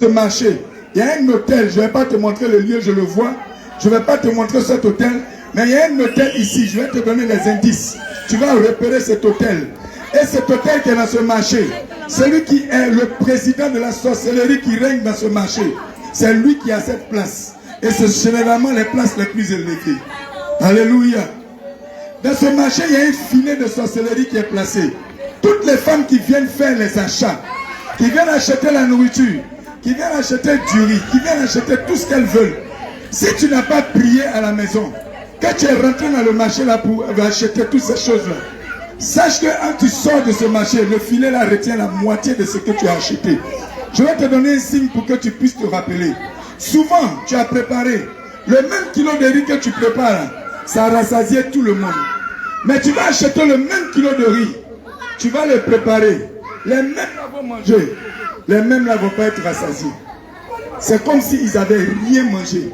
ce marché, il y a un hôtel. Je ne vais pas te montrer le lieu, je le vois. Je ne vais pas te montrer cet hôtel. Mais il y a un hôtel ici. Je vais te donner les indices. Tu vas repérer cet hôtel. Et cet hôtel qui est dans ce marché, celui qui est le président de la sorcellerie qui règne dans ce marché, c'est lui qui a cette place. Et c'est généralement les places les plus élevées. Alléluia. Dans ce marché, il y a un filet de sorcellerie qui est placé. Toutes les femmes qui viennent faire les achats, qui viennent acheter la nourriture, qui viennent acheter du riz, qui viennent acheter tout ce qu'elles veulent. Si tu n'as pas prié à la maison, que tu es rentré dans le marché là pour acheter toutes ces choses-là, sache que quand tu sors de ce marché, le filet là retient la moitié de ce que tu as acheté. Je vais te donner un signe pour que tu puisses te rappeler. Souvent, tu as préparé le même kilo de riz que tu prépares, ça rassasiait tout le monde. Mais tu vas acheter le même kilo de riz, tu vas le préparer. Les mêmes là vont manger, les mêmes là vont pas être rassasiés. C'est comme s'ils n'avaient rien mangé.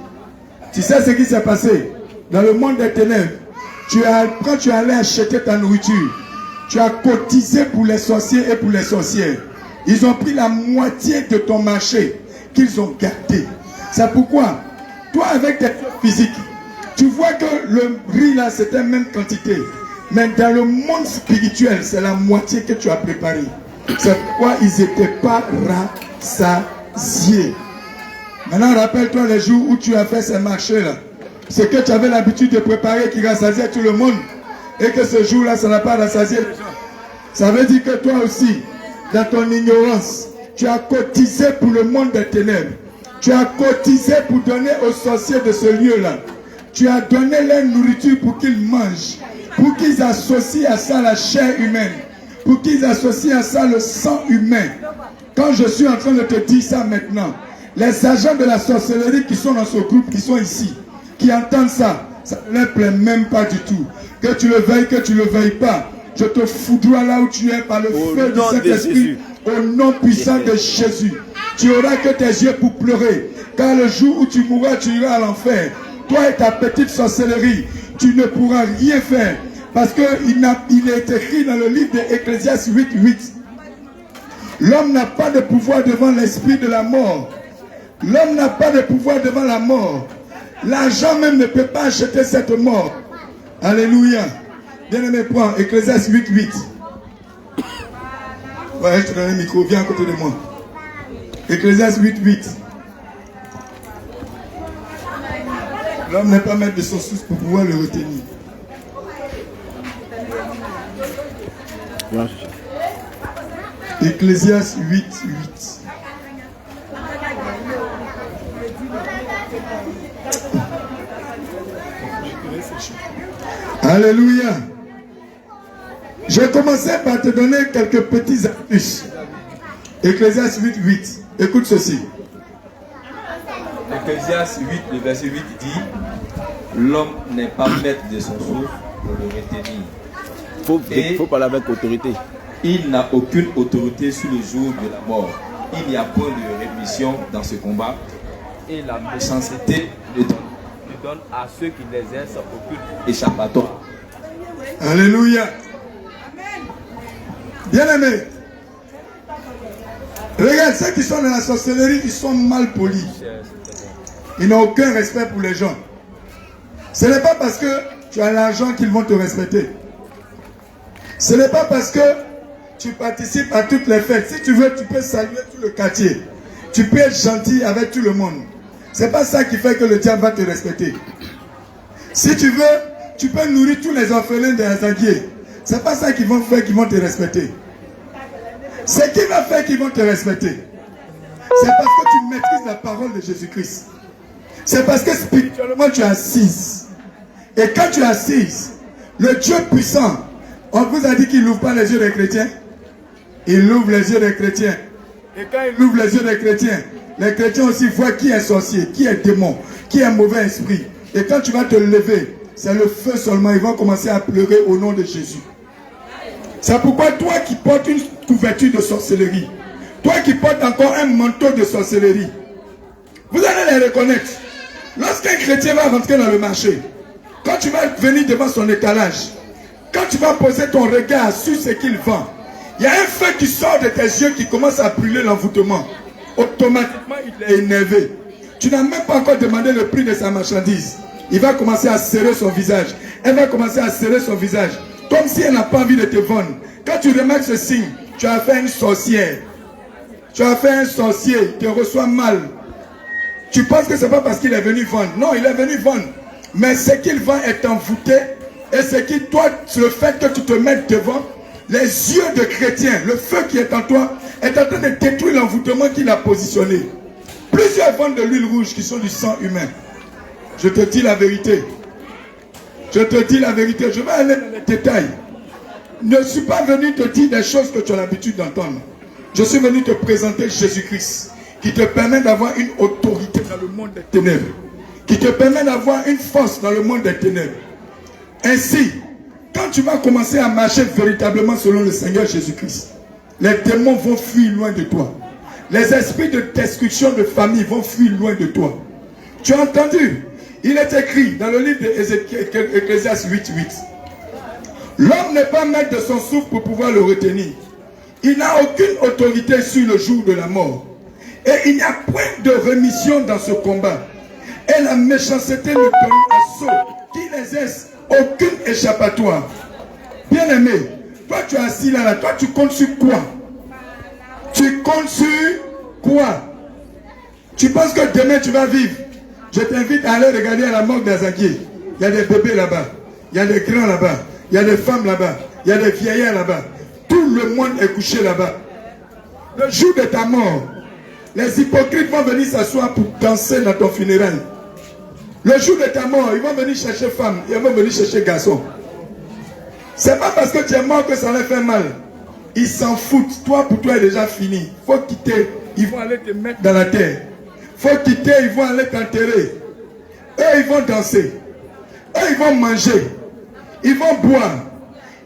Tu sais ce qui s'est passé dans le monde des ténèbres? Quand tu allais acheter ta nourriture, tu as cotisé pour les sorciers et pour les sorcières. Ils ont pris la moitié de ton marché qu'ils ont gardé. C'est pourquoi, toi avec tes yeux physiques, tu vois que le riz là c'est la même quantité. Mais dans le monde spirituel, c'est la moitié que tu as préparé. C'est pourquoi ils n'étaient pas rassasiés. Maintenant, rappelle-toi les jours où tu as fait ces marchés-là. C'est que tu avais l'habitude de préparer qui rassasiait tout le monde. Et que ce jour-là, ça n'a pas rassasié les gens. Ça veut dire que toi aussi, dans ton ignorance, tu as cotisé pour le monde des ténèbres. Tu as cotisé pour donner aux sorciers de ce lieu-là. Tu as donné leur nourriture pour qu'ils mangent. Pour qu'ils associent à ça la chair humaine. Pour qu'ils associent à ça le sang humain. Quand je suis en train de te dire ça maintenant, les agents de la sorcellerie qui sont dans ce groupe, qui sont ici, qui entendent ça, ça ne leur plaît même pas du tout. Que tu le veuilles, que tu ne le veuilles pas, je te foudroie là où tu es par le feu de cet esprit, au nom puissant de Jésus. Tu auras que tes yeux pour pleurer, car le jour où tu mourras, tu iras à l'enfer. Toi et ta petite sorcellerie, tu ne pourras rien faire, parce qu'il est écrit dans le livre d'Ecclésiaste 8:8. L'homme n'a pas de pouvoir devant l'esprit de la mort. L'homme n'a pas de pouvoir devant la mort. L'argent même ne peut pas acheter cette mort. Alléluia. Bien-aimé, prends Ecclésiaste 8:8. Ouais, je te donne le micro, viens à côté de moi. Ecclésiaste 8:8. L'homme n'est pas maître de son source pour pouvoir le retenir. Ecclésiaste 8:8. Alléluia. Je vais commencer par te donner quelques petits astuces. Ecclésiaste 8:8. Écoute ceci. Ecclésiaste 8, le verset 8 dit: l'homme n'est pas maître de son souffle pour le retenir. Il faut parler avec autorité. Il n'a aucune autorité sur le jour de la mort. Il n'y a point de rémission dans ce combat. Et la méchanceté ne donne à ceux qui l'exercent aucune échappatoire. Alléluia. Bien-aimé, regarde, ceux qui sont dans la sorcellerie, ils sont mal polis. Ils n'ont aucun respect pour les gens. Ce n'est pas parce que tu as l'argent qu'ils vont te respecter. Ce n'est pas parce que tu participes à toutes les fêtes. Si tu veux, tu peux saluer tout le quartier. Tu peux être gentil avec tout le monde. Ce n'est pas ça qui fait que le diable va te respecter. Si tu veux, tu peux nourrir tous les orphelins des Azaguiers. Ce n'est pas ça qui vont faire qu'ils vont te respecter. Ce qui va faire qu'ils vont te respecter, c'est parce que tu maîtrises la parole de Jésus-Christ. C'est parce que spirituellement tu es assise. Et quand tu es assise, le Dieu puissant, on vous a dit qu'il n'ouvre pas les yeux des chrétiens. Il ouvre les yeux des chrétiens. Et quand il ouvre les yeux des chrétiens, les chrétiens aussi voient qui est sorcier, qui est démon, qui est mauvais esprit. Et quand tu vas te lever, c'est le feu seulement. Ils vont commencer à pleurer au nom de Jésus. C'est pourquoi toi qui portes une couverture de sorcellerie, toi qui portes encore un manteau de sorcellerie, vous allez les reconnaître. Lorsqu'un chrétien va rentrer dans le marché, quand tu vas venir devant son étalage, quand tu vas poser ton regard sur ce qu'il vend, il y a un feu qui sort de tes yeux qui commence à brûler l'envoûtement. automatiquement il est énervé. Tu n'as même pas encore demandé le prix de sa marchandise. Il va commencer à serrer son visage. Elle va commencer à serrer son visage. Comme si elle n'a pas envie de te vendre. Quand tu remarques ce signe, tu as fait une sorcière. Tu as fait un sorcier, il te reçoit mal. Tu penses que ce n'est pas parce qu'il est venu vendre. Non, il est venu vendre. Mais ce qu'il vend est envoûté. Et ce qui, toi, le fait que tu te mettes devant, les yeux de chrétien, le feu qui est en toi, est en train de détruire l'envoûtement qu'il a positionné. Plusieurs vendent de l'huile rouge qui sont du sang humain. Je te dis la vérité. Je te dis la vérité. Je vais aller dans les détails. Je ne suis pas venu te dire des choses que tu as l'habitude d'entendre. Je suis venu te présenter Jésus-Christ, qui te permet d'avoir une autorité dans le monde des ténèbres, qui te permet d'avoir une force dans le monde des ténèbres. Ainsi, quand tu vas commencer à marcher véritablement selon le Seigneur Jésus-Christ, les démons vont fuir loin de toi. Les esprits de destruction de famille vont fuir loin de toi. Tu as entendu? Il est écrit dans le livre d'Ecclésiaste 8:8. L'homme n'est pas maître de son souffle pour pouvoir le retenir. Il n'a aucune autorité sur le jour de la mort. Et il n'y a point de rémission dans ce combat. Et la méchanceté lui donne assaut, qui n'exerce aucune échappatoire. Bien-aimé, toi tu es assis là, toi tu comptes sur quoi? Tu comptes sur quoi? Tu penses que demain tu vas vivre? Je t'invite à aller regarder à la morgue d'Azaguier. Il y a des bébés là-bas, il y a des grands là-bas, il y a des femmes là-bas, il y a des vieillards là-bas. Tout le monde est couché là-bas. Le jour de ta mort, les hypocrites vont venir s'asseoir pour danser dans ton funérail. Le jour de ta mort, ils vont venir chercher femmes, ils vont venir chercher garçons. C'est pas parce que tu es mort que ça leur fait mal. Ils s'en foutent. Toi, pour toi, est déjà fini. Il faut quitter. Ils vont aller te mettre dans la terre. Il faut quitter, ils vont aller t'enterrer. Eux, ils vont danser. Eux, ils vont manger. Ils vont boire.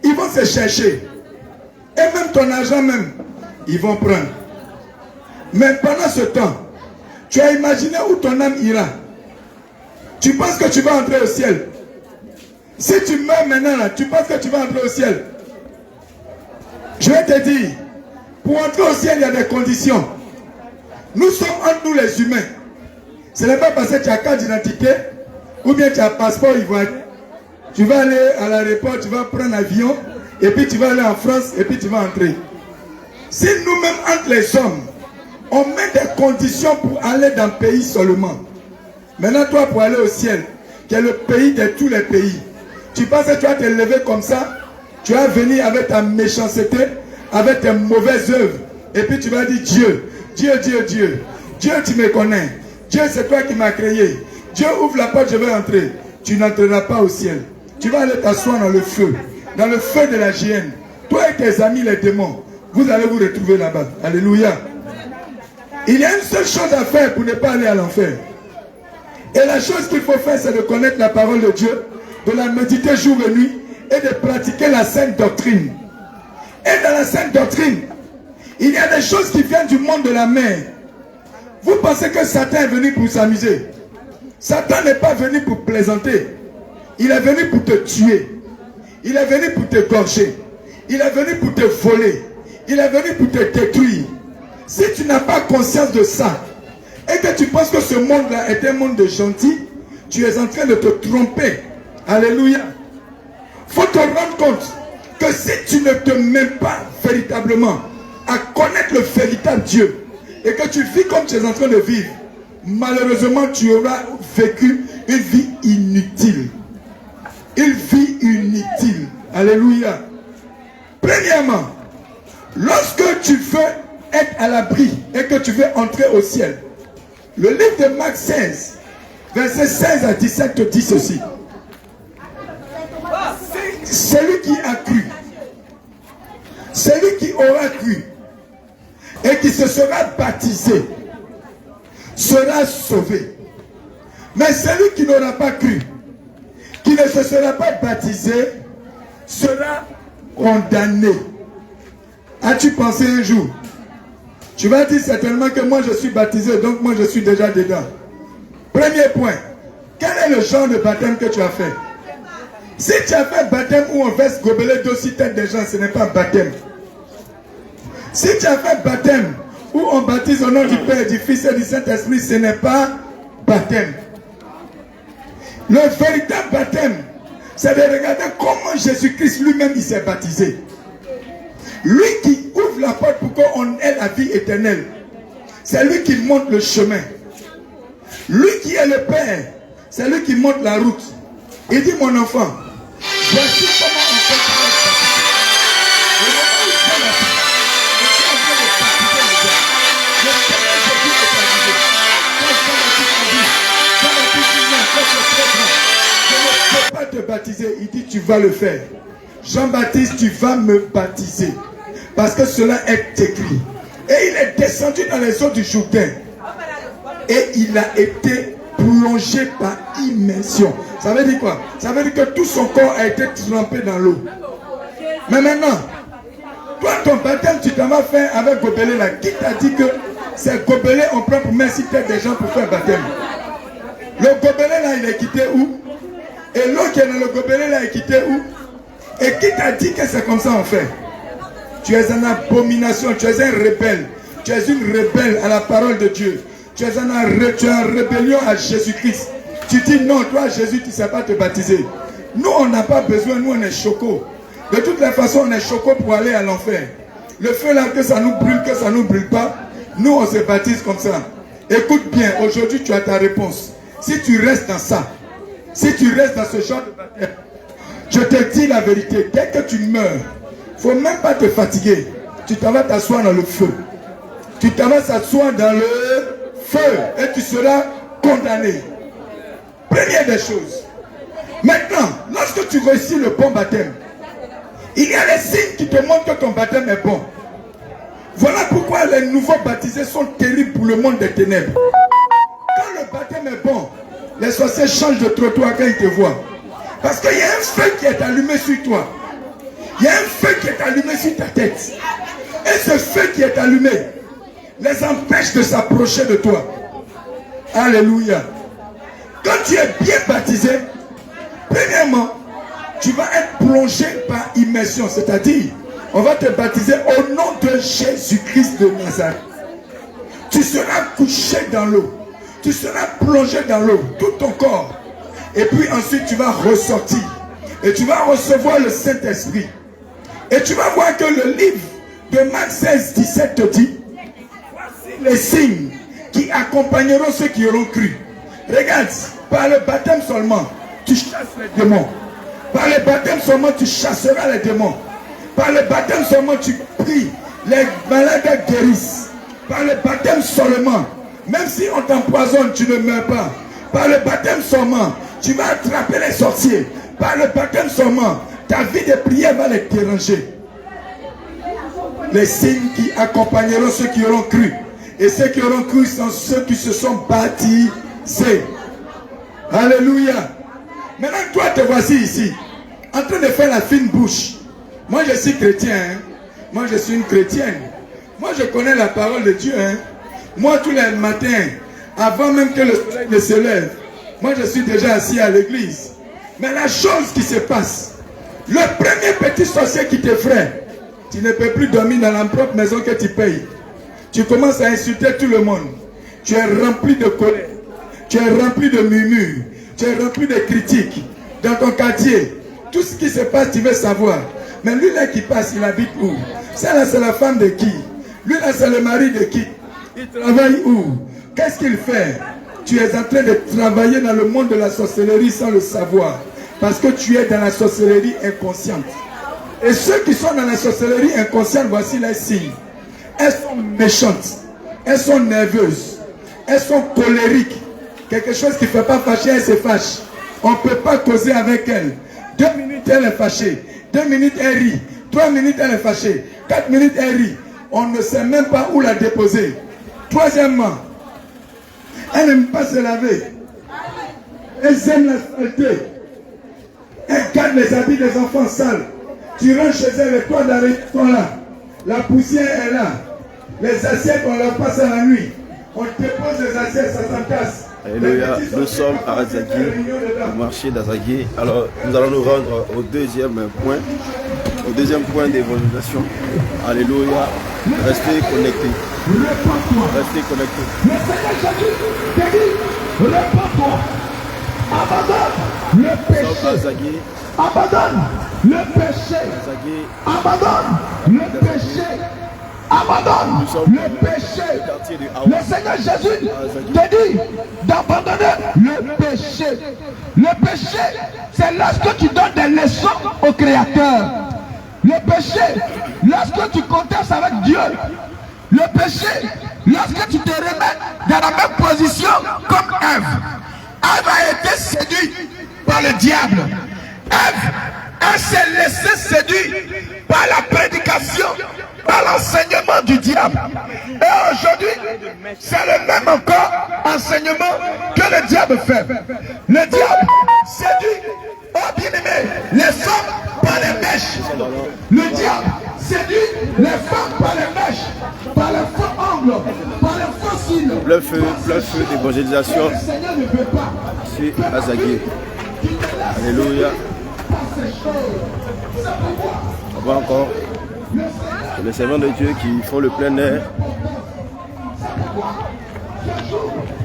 Ils vont se chercher. Et même ton argent même, ils vont prendre. Mais pendant ce temps, tu as imaginé où ton âme ira. Tu penses que tu vas entrer au ciel. Si tu meurs maintenant, là, tu penses que tu vas entrer au ciel. Je vais te dire, pour entrer au ciel, il y a des conditions. Nous sommes entre nous les humains. Ce n'est pas parce que tu as carte d'identité ou bien tu as passeport ivoirien. Tu vas aller à l'aéroport, tu vas prendre un avion et puis tu vas aller en France et puis tu vas entrer. Si nous-mêmes, entre les hommes, on met des conditions pour aller dans le pays seulement. Maintenant, toi, pour aller au ciel, qui est le pays de tous les pays, tu penses que tu vas te lever comme ça, tu vas venir avec ta méchanceté, avec tes mauvaises œuvres, et puis tu vas dire Dieu, Dieu, Dieu, Dieu, Dieu, tu me connais, Dieu, c'est toi qui m'as créé, Dieu, ouvre la porte, je vais entrer. Tu n'entreras pas au ciel. Tu vas aller t'asseoir dans le feu de la géhenne. Toi et tes amis les démons, vous allez vous retrouver là-bas. Alléluia. Il y a une seule chose à faire pour ne pas aller à l'enfer. Et la chose qu'il faut faire, c'est de connaître la parole de Dieu, de la méditer jour et nuit, et de pratiquer la sainte doctrine. Et dans la sainte doctrine, il y a des choses qui viennent du monde de la mer. Vous pensez que Satan est venu pour s'amuser? Satan n'est pas venu pour plaisanter. Il est venu pour te tuer. Il est venu pour te gorger. Il est venu pour te voler. Il est venu pour te détruire. Si tu n'as pas conscience de ça, et que tu penses que ce monde-là est un monde de gentils, tu es en train de te tromper. Alléluia. Il faut te rendre compte que si tu ne te mets pas véritablement à connaître le véritable Dieu, et que tu vis comme tu es en train de vivre, malheureusement tu auras vécu une vie inutile. Une vie inutile. Alléluia. Premièrement, lorsque tu veux être à l'abri et que tu veux entrer au ciel, le livre de Marc 16, versets 16 à 17 te dit ceci. Celui qui a cru, celui qui aura cru et qui se sera baptisé sera sauvé. Mais celui qui n'aura pas cru, qui ne se sera pas baptisé, sera condamné. As-tu pensé un jour? Tu vas dire certainement que moi je suis baptisé, donc moi je suis déjà dedans. Premier point, quel est le genre de baptême que tu as fait? Si tu as fait un baptême où on verse gobelet d'eau sur tête des gens, ce n'est pas un baptême. Si tu as fait un baptême où on baptise au nom du Père, du Fils et du Saint-Esprit, ce n'est pas baptême. Le véritable baptême, c'est de regarder comment Jésus-Christ lui-même il s'est baptisé. Lui qui ouvre la porte pour qu'on ait la vie éternelle. C'est lui qui montre le chemin. Lui qui est le Père, c'est lui qui montre la route. Il dit, mon enfant, voici comment on fait pour être baptisé. Le moment où je fais la vie, je suis en train de baptiser les gens. Le Seigneur Jésus est baptisé. Quand Jean-Baptiste a dit, Jean-Baptiste dit non, quand tu es très grand, je ne peux pas te baptiser. Il dit, tu vas le faire. Jean-Baptiste, tu vas me baptiser. Parce que cela est écrit. Et il est descendu dans les eaux du Jourdain. Et il a été plongé par immersion. Ça veut dire quoi? Ça veut dire que tout son corps a été trempé dans l'eau. Mais maintenant, toi ton baptême, tu t'en vas faire avec gobelet là. Qui t'a dit que c'est gobelet on prend pour mettre des gens pour faire baptême? Le gobelet là, il est quitté où? Et l'eau qui est dans le gobelet là, est quitté où? Et qui t'a dit que c'est comme ça on fait? Tu es en abomination, tu es un rebelle. Tu es une rebelle à la parole de Dieu. Tu es en rébellion à Jésus-Christ. Tu dis non, toi Jésus, tu ne sais pas te baptiser. Nous, on n'a pas besoin, nous on est chocos. De toutes les façons, on est chocos pour aller à l'enfer. Le feu là, que ça nous brûle, que ça ne nous brûle pas, nous on se baptise comme ça. Écoute bien, aujourd'hui tu as ta réponse. Si tu restes dans ça, si tu restes dans ce genre de baptême, je te dis la vérité, dès que tu meurs, il ne faut même pas te fatiguer. Tu t'en vas t'asseoir dans le feu. Tu t'en vas t'asseoir dans le feu et tu seras condamné. Première des choses. Maintenant, lorsque tu réussis le bon baptême, il y a les signes qui te montrent que ton baptême est bon. Voilà pourquoi les nouveaux baptisés sont terribles pour le monde des ténèbres. Quand le baptême est bon, les sorciers changent de trottoir quand ils te voient. Parce qu'il y a un feu qui est allumé sur toi. Il y a un feu qui est allumé sur ta tête. Et ce feu qui est allumé les empêche de s'approcher de toi. Alléluia. Quand tu es bien baptisé, premièrement, tu vas être plongé par immersion. C'est-à-dire, on va te baptiser au nom de Jésus-Christ de Nazareth. Tu seras couché dans l'eau. Tu seras plongé dans l'eau, tout ton corps. Et puis ensuite, tu vas ressortir. Et tu vas recevoir le Saint-Esprit. Et tu vas voir que le livre de Marc 16, 17 te dit, voici les signes qui accompagneront ceux qui auront cru. Regarde, par le baptême seulement, tu chasses les démons. Par le baptême seulement, tu chasseras les démons. Par le baptême seulement, tu pries. Les malades guérissent. Par le baptême seulement, même si on t'empoisonne, tu ne meurs pas. Par le baptême seulement, tu vas attraper les sorciers. Par le baptême seulement, ta vie de prière va les déranger. Les signes qui accompagneront ceux qui auront cru. Et ceux qui auront cru sont ceux qui se sont baptisés. Alléluia. Maintenant, toi, te voici ici, en train de faire la fine bouche. Moi, je suis chrétien. Hein? Moi, je suis une chrétienne. Moi, je connais la parole de Dieu. Hein? Moi, tous les matins, avant même que le soleil ne se lève, moi, je suis déjà assis à l'église. Mais la chose qui se passe, le premier petit sorcier qui t'effraie, tu ne peux plus dormir dans la propre maison que tu payes. Tu commences à insulter tout le monde. Tu es rempli de colère. Tu es rempli de murmures. Tu es rempli de critiques. Dans ton quartier, tout ce qui se passe, tu veux savoir. Mais lui là qui passe, il habite où? Celle-là, c'est la femme de qui? Lui là, c'est le mari de qui? Il travaille où? Qu'est-ce qu'il fait? Tu es en train de travailler dans le monde de la sorcellerie sans le savoir. Parce que tu es dans la sorcellerie inconsciente. Et ceux qui sont dans la sorcellerie inconsciente, voici les signes. Elles sont méchantes. Elles sont nerveuses. Elles sont colériques. Quelque chose qui ne fait pas fâcher, elle se fâche. On ne peut pas causer avec elle. 2 minutes, elle est fâchée. 2 minutes, elle rit. 3 minutes, elle est fâchée. 4 minutes, elle rit. On ne sait même pas où la déposer. Troisièmement, elle n'aime pas se laver. Elle aime la saleté. Elle garde les habits des enfants sales. Tu rentres chez elle, les toits d'arrêt sont là. La poussière est là. Les assiettes, on leur passe à la nuit. On dépose les assiettes, ça s'entasse. Alléluia, nous sommes à Azagui, au marché d'Azagui. Alors, nous allons nous rendre au deuxième point d'évangélisation. Alléluia. Restez connectés. Restez connectés. Le Seigneur Jésus te dit, répands-toi. Abandonne le péché. Abandonne le péché. Abandonne le péché. Abandonne le péché. Le Seigneur Jésus te dit d'abandonner le péché. Le péché, c'est lorsque tu donnes des leçons au Créateur. Le péché, lorsque tu contestes avec Dieu. Le péché, lorsque tu te remets dans la même position comme Ève. Ève a été séduite par le diable. Ève, elle s'est laissée séduire par la prédication, par l'enseignement du diable. Et aujourd'hui, c'est le même encore enseignement que le diable fait. Le diable séduit, oh bien-aimé, les femmes par les mèches. Le diable séduit les femmes par les mèches, par les faux angles, par les faux signes. Plein feu d'évangélisation chez Azagué. Alléluia. On voit encore les servants de Dieu qui font le plein air.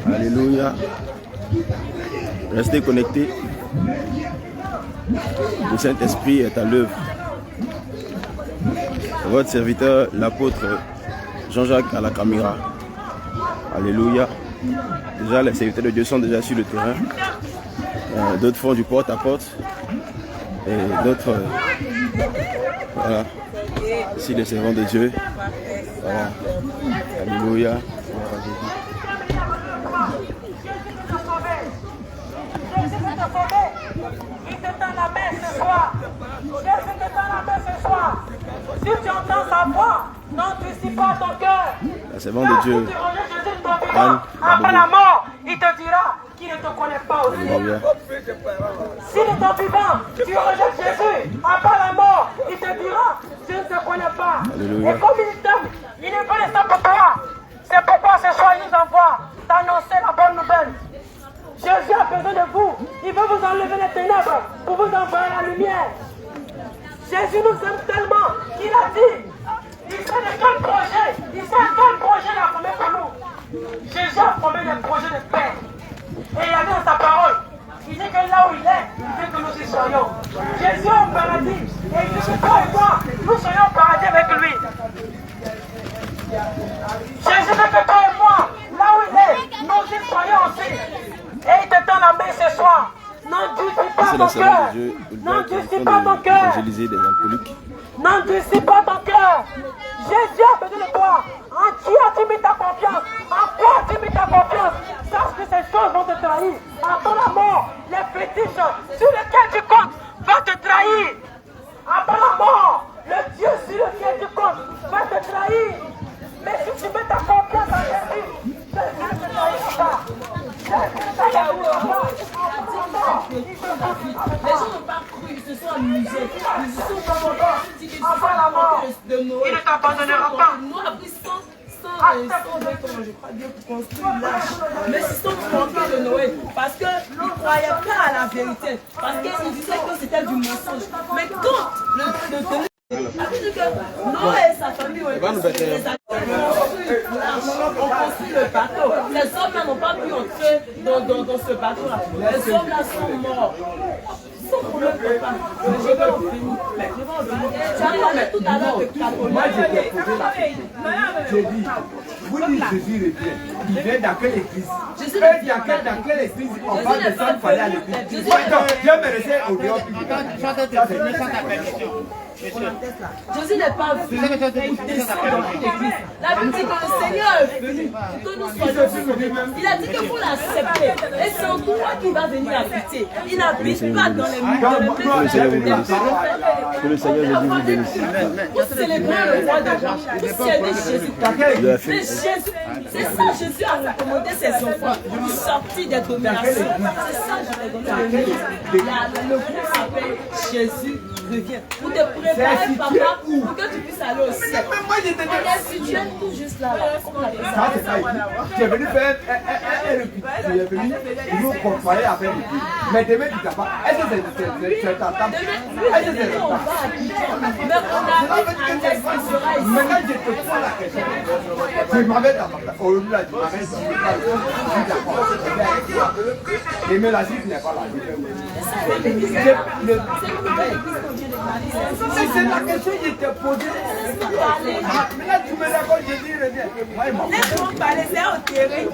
Alléluia. Restez connectés. Le Saint-Esprit est à l'œuvre. Votre serviteur, l'apôtre Jean-Jacques à la caméra. Alléluia. Déjà, les serviteurs de Dieu sont déjà sur le terrain. D'autres font du porte-à-porte. Et d'autres... voilà. Ici, les servants de Dieu. Voilà. Alléluia. Il te tend la main ce soir. Jésus te tend la main ce soir. Si tu entends sa voix, n'endurcis pas ton cœur. La servante de Dieu. Après la mort, il te dira qu'il ne te connaît pas aussi. Alléluia. Si de ton vivant, tu rejettes Jésus, après la mort, il te dira, je ne te connais pas. Alléluia. Et comme il t'aime, il est venu ça pour toi. C'est pourquoi ce soir, il nous envoie d'annoncer la bonne nouvelle. Jésus a besoin de vous. Il veut vous enlever les ténèbres pour vous envoyer la lumière. Jésus nous aime tellement qu'il a dit, il sait de quel projet, il sait quel projet il a formé pour nous. Jésus a formé des projets de paix. Et il a dit dans sa parole, il dit que là où il est, il veut que nous y soyons. Jésus est au paradis. Et il dit que toi et moi, nous soyons au paradis avec lui. Jésus veut que toi et moi, là où il est, nous y soyons aussi. Et il te tend la main ce soir. N'endurcis pas ton cœur. N'endurcis pas ton cœur. N'endurcis pas ton cœur. Jésus a besoin de toi. En qui as-tu mis ta confiance? En quoi as-tu mis ta confiance? Sache que ces choses vont te trahir. Après la mort, les fétiches sur lesquels tu comptes vont te trahir. Après la mort, le Dieu sur lequel tu comptes va te trahir. Mais si tu mets ta confiance en Jésus, Jésus ne te trahira pas. Les gens n'ont pas cru, ils se sont amusés. Ils se sont pas après la mort, il ne t'abandonnera pas. Nous avons pris 100 comment je crois bien pour construire l'âge. Mais ils sont trompés de Noël parce qu'ils ne croyaient pas à la vérité. Parce qu'ils disaient que c'était du mensonge. Mais quand le Noé et sa famille ont été on construit le bateau. Les hommes-là n'ont pas pu entrer dans ce bateau-là. Les hommes-là sont morts. Sans problème, papa. Je vais au finir. Mais je vais au finir. Tu as parlé tout à l'heure de Catholique. Moi, j'ai posé la question. J'ai dit, vous dites Jésus revient. Il vient dans quelle église? Dans quelle église on parle de ça, il fallait à l'église. Dieu me laissait au dehors. Jésus n'est pas venu descendre dans l'église. La Bible dit que le Seigneur est venu pour que nous soyons sauvés. Il a dit que vous l'acceptez. Et c'est en toi qu'il va venir habiter. Il n'habite pas dans les murs. Que le Seigneur Jésus vous bénisse. Pour célébrer le roi des rois, pour célébrer Jésus. Mais Jésus, c'est ça, Jésus a recommandé ses enfants pour sortir des dominations. C'est ça, je vais donner le groupe s'appelle Jésus. reviens. Pour te préparer, papa, pour que tu puisses aller au ciel. Mais moi, je te dis. On est situé tout juste là. Ça, c'est ça. Tu es venu faire un repas. Tu es venu nous comparer avec le pays. Mais demain, tu n'as pas. Est-ce que c'est ta table? Est-ce que c'est ta table? Maintenant, je te pose la question. Tu m'avais d'abord. Au lieu de la tu m'avais dit, mais la juge n'est pas là. C'est la question que je t'ai posée. Maintenant, tu me l'accordes, je dis, laisse-moi parler, c'est au terrain.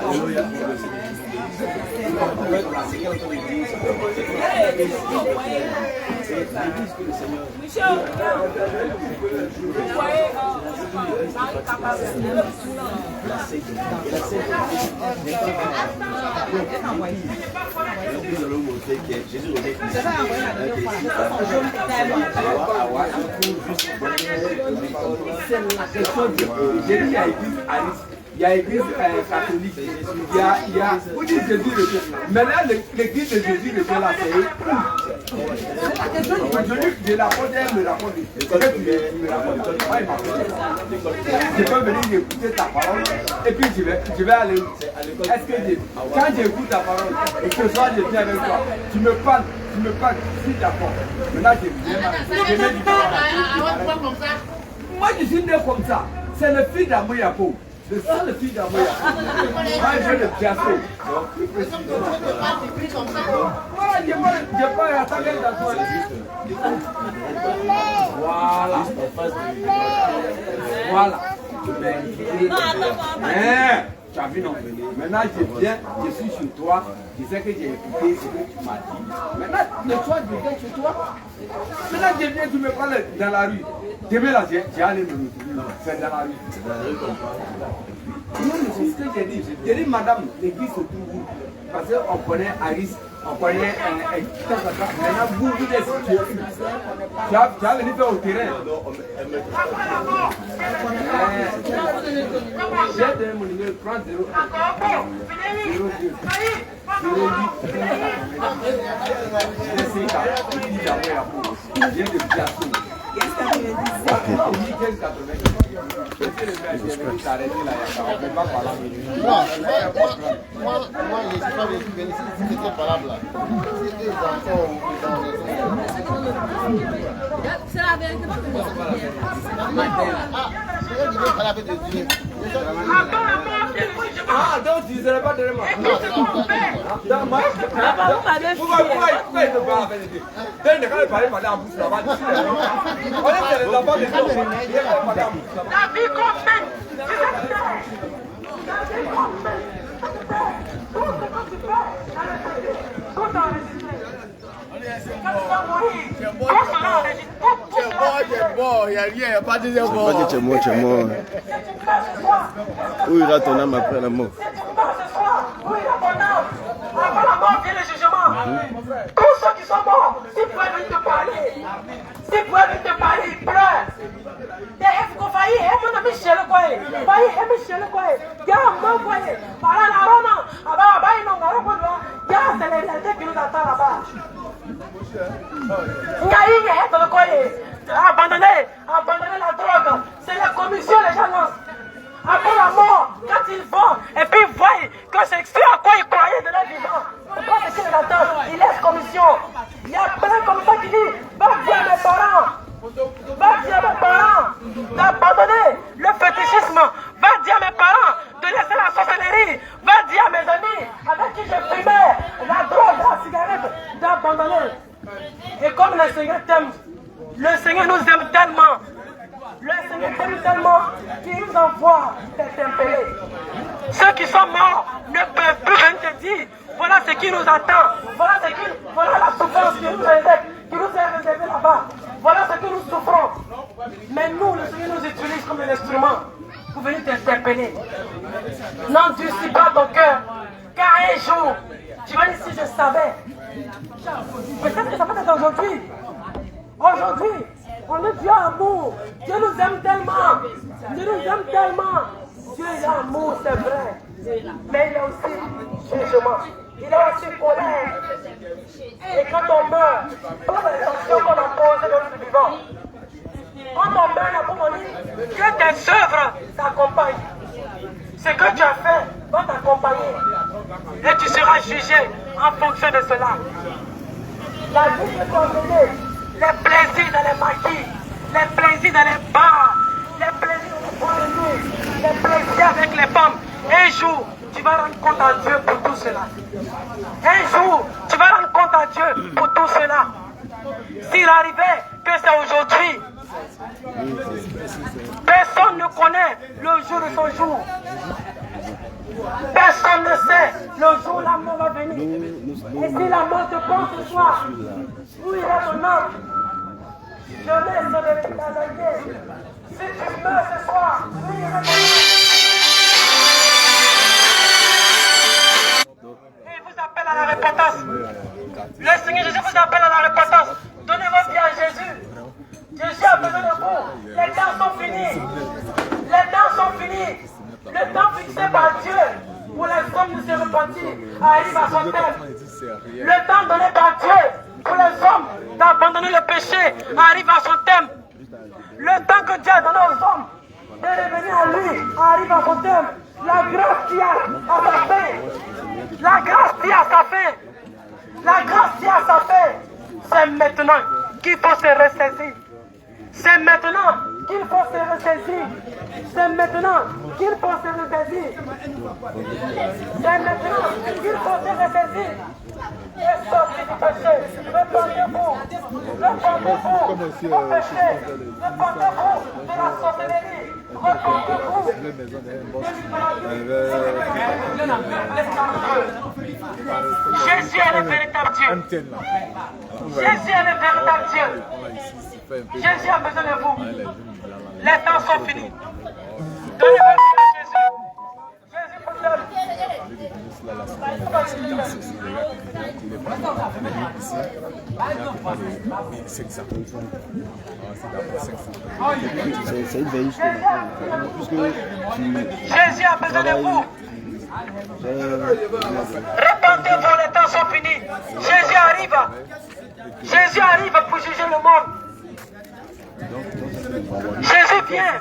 Il y a l'église catholique, il y a où dit Jésus le Dieu. Maintenant, l'église de Jésus le Dieu là, c'est eux. C'est la question de la porte, elle me raconte. Je peux venir écouter ta parole et puis je vais aller où? Est-ce que quand j'écoute ta parole et que ce soir je viens avec toi, tu me parles, je suis d'accord. Maintenant, je viens moi, je suis né comme ça. C'est le fils d'Amoyapo. C'est ça le fils d'Amoya. Moi, j'ai le piasco. Voilà, je peux attaquer dans toi. Voilà. Voilà. Tu as vu non? Maintenant, je viens, je suis chez toi. Je sais que j'ai écouté ce que tu m'as dit. Maintenant, le soir, je viens chez toi. Maintenant, je viens, tu me parles dans la rue. Demain, là, j'ai allé me retrouver. C'est dans la rue. Non, c'est ce que j'ai dit. J'ai dit, madame, l'église se trouve. Parce qu'on connaît Aris, on connaît maintenant, vous êtes situé. Tu as venu faire au terrain. J'ai donné mon numéro, prends 0. C'est la vérité. Ah, donc tu ne serais pas de moi. Pourquoi il te parle avec les deux? Quand il parle en bouche là-bas, on est les enfants des autres. Il parle en bouche là-bas. La vie complète. Il n'y a rien, il n'y a pas de deuxième mort. Pas que tu es mort, tu es mort. Où ira ton âme après la mort? Où ira ton âme? Après la mort vient le jugement. Tous ceux qui sont morts, s'ils peuvent venir te parler, s'ils peuvent venir te parler, ils pleurent. Il faut faillir, et mon ami chez le coin. Faillir, et chez le coin. Il y a un bon coin. Par là, là-bas, il y a c'est les réalités qui nous attendent là-bas. Abandonner la drogue, c'est la commission les gens lancent. Après la mort, quand ils vont et puis ils voient que c'est ce à quoi ils croyaient de leur vivant, c'est pas ce qu'ils attendent, ils laissent commission. Il y a plein comme ça qui disent, va dire à mes parents, d'abandonner le fétichisme, va dire à mes parents de laisser la sorcellerie, va dire à mes amis avec qui je fumais la drogue, la cigarette, d'abandonner. Et comme le Seigneur t'aime, le Seigneur nous aime tellement, le Seigneur t'aime tellement qu'il nous envoie t'interpeller. Ceux qui sont morts ne peuvent plus rien te dire. Voilà ce qui nous attend. Voilà la souffrance qui nous est réservée là-bas. Voilà ce que nous souffrons. Mais nous, le Seigneur nous utilise comme un instrument pour venir t'interpeller. N'endurcis pas ton cœur, car un jour, tu vas dire si je savais. Peut-être que ça peut être aujourd'hui. Aujourd'hui, on est Dieu amour. Dieu nous aime tellement. Dieu nous aime tellement. Dieu est l'amour, c'est vrai. Mais il est aussi jugement. Il y a aussi colère. Et quand on meurt, toutes les actions qu'on a posées dans le vivant, quand on meurt, la Bible dit que tes œuvres t'accompagnent. Ce que tu as fait va t'accompagner. Et tu seras jugé en fonction de cela. La vie est condamnée. Les plaisirs dans les maquis, les plaisirs dans les bars, les plaisirs dans les points, les plaisirs avec les femmes. Un jour, tu vas rendre compte à Dieu pour tout cela. Un jour, tu vas rendre compte à Dieu pour tout cela. S'il arrivait que c'est aujourd'hui, personne ne connaît le jour de son jour. Personne ne sait le jour où la mort va venir. Et si la mort te prend ce soir, où il est ton âme? Jeunesse de l'État. Si tu meurs ce soir, où il est ton âme? Il vous appelle à la repentance. Le Seigneur Jésus vous appelle à la repentance. Donnez votre vie à Jésus. Jésus a besoin de vous. Les temps sont finis. Les temps sont finis. Le temps fixé par Dieu pour les hommes de se repentir arrive à son terme. Le temps donné par Dieu pour les hommes d'abandonner le péché arrive à son terme. Le temps que Dieu a donné aux hommes de revenir à lui arrive à son terme. La grâce qui a à sa fin. La grâce qui a à sa fin. La grâce qui a à sa fin. C'est maintenant qu'il faut se ressaisir. C'est maintenant qu'il faut se ressaisir. C'est maintenant qu'il faut se ressaisir. C'est maintenant qu'il faut se ressaisir. Et sortir du péché. Répandez-vous. Répandez-vous au péché. Répandez-vous de la sorcellerie. Répandez-vous. Jésus est le véritable Dieu. Jésus est le véritable Dieu. Jésus a besoin de vous. Les temps sont finis. Donnez-moi Jésus. Jésus pour C'est une veille. Jésus a besoin de vous. Répandez-vous, les temps sont finis. Jésus arrive. Jésus arrive pour juger le monde. Jésus vient.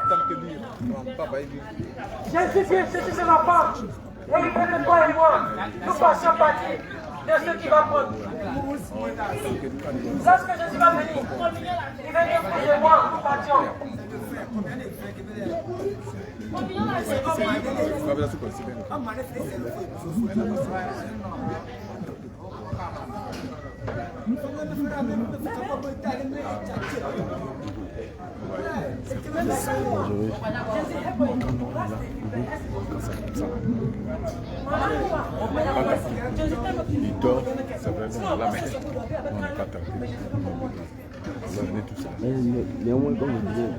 Jésus vient, Jésus se rapporte. Et il veut que toi et moi, nous passions partie de ce qui va prendre. Lorsque Jésus va venir, il va dire que de moi, nous partions. Il dort, c'est vraiment là, mais on n'est pas tenté. Vous amenez tout ça. Néanmoins, comme je disais,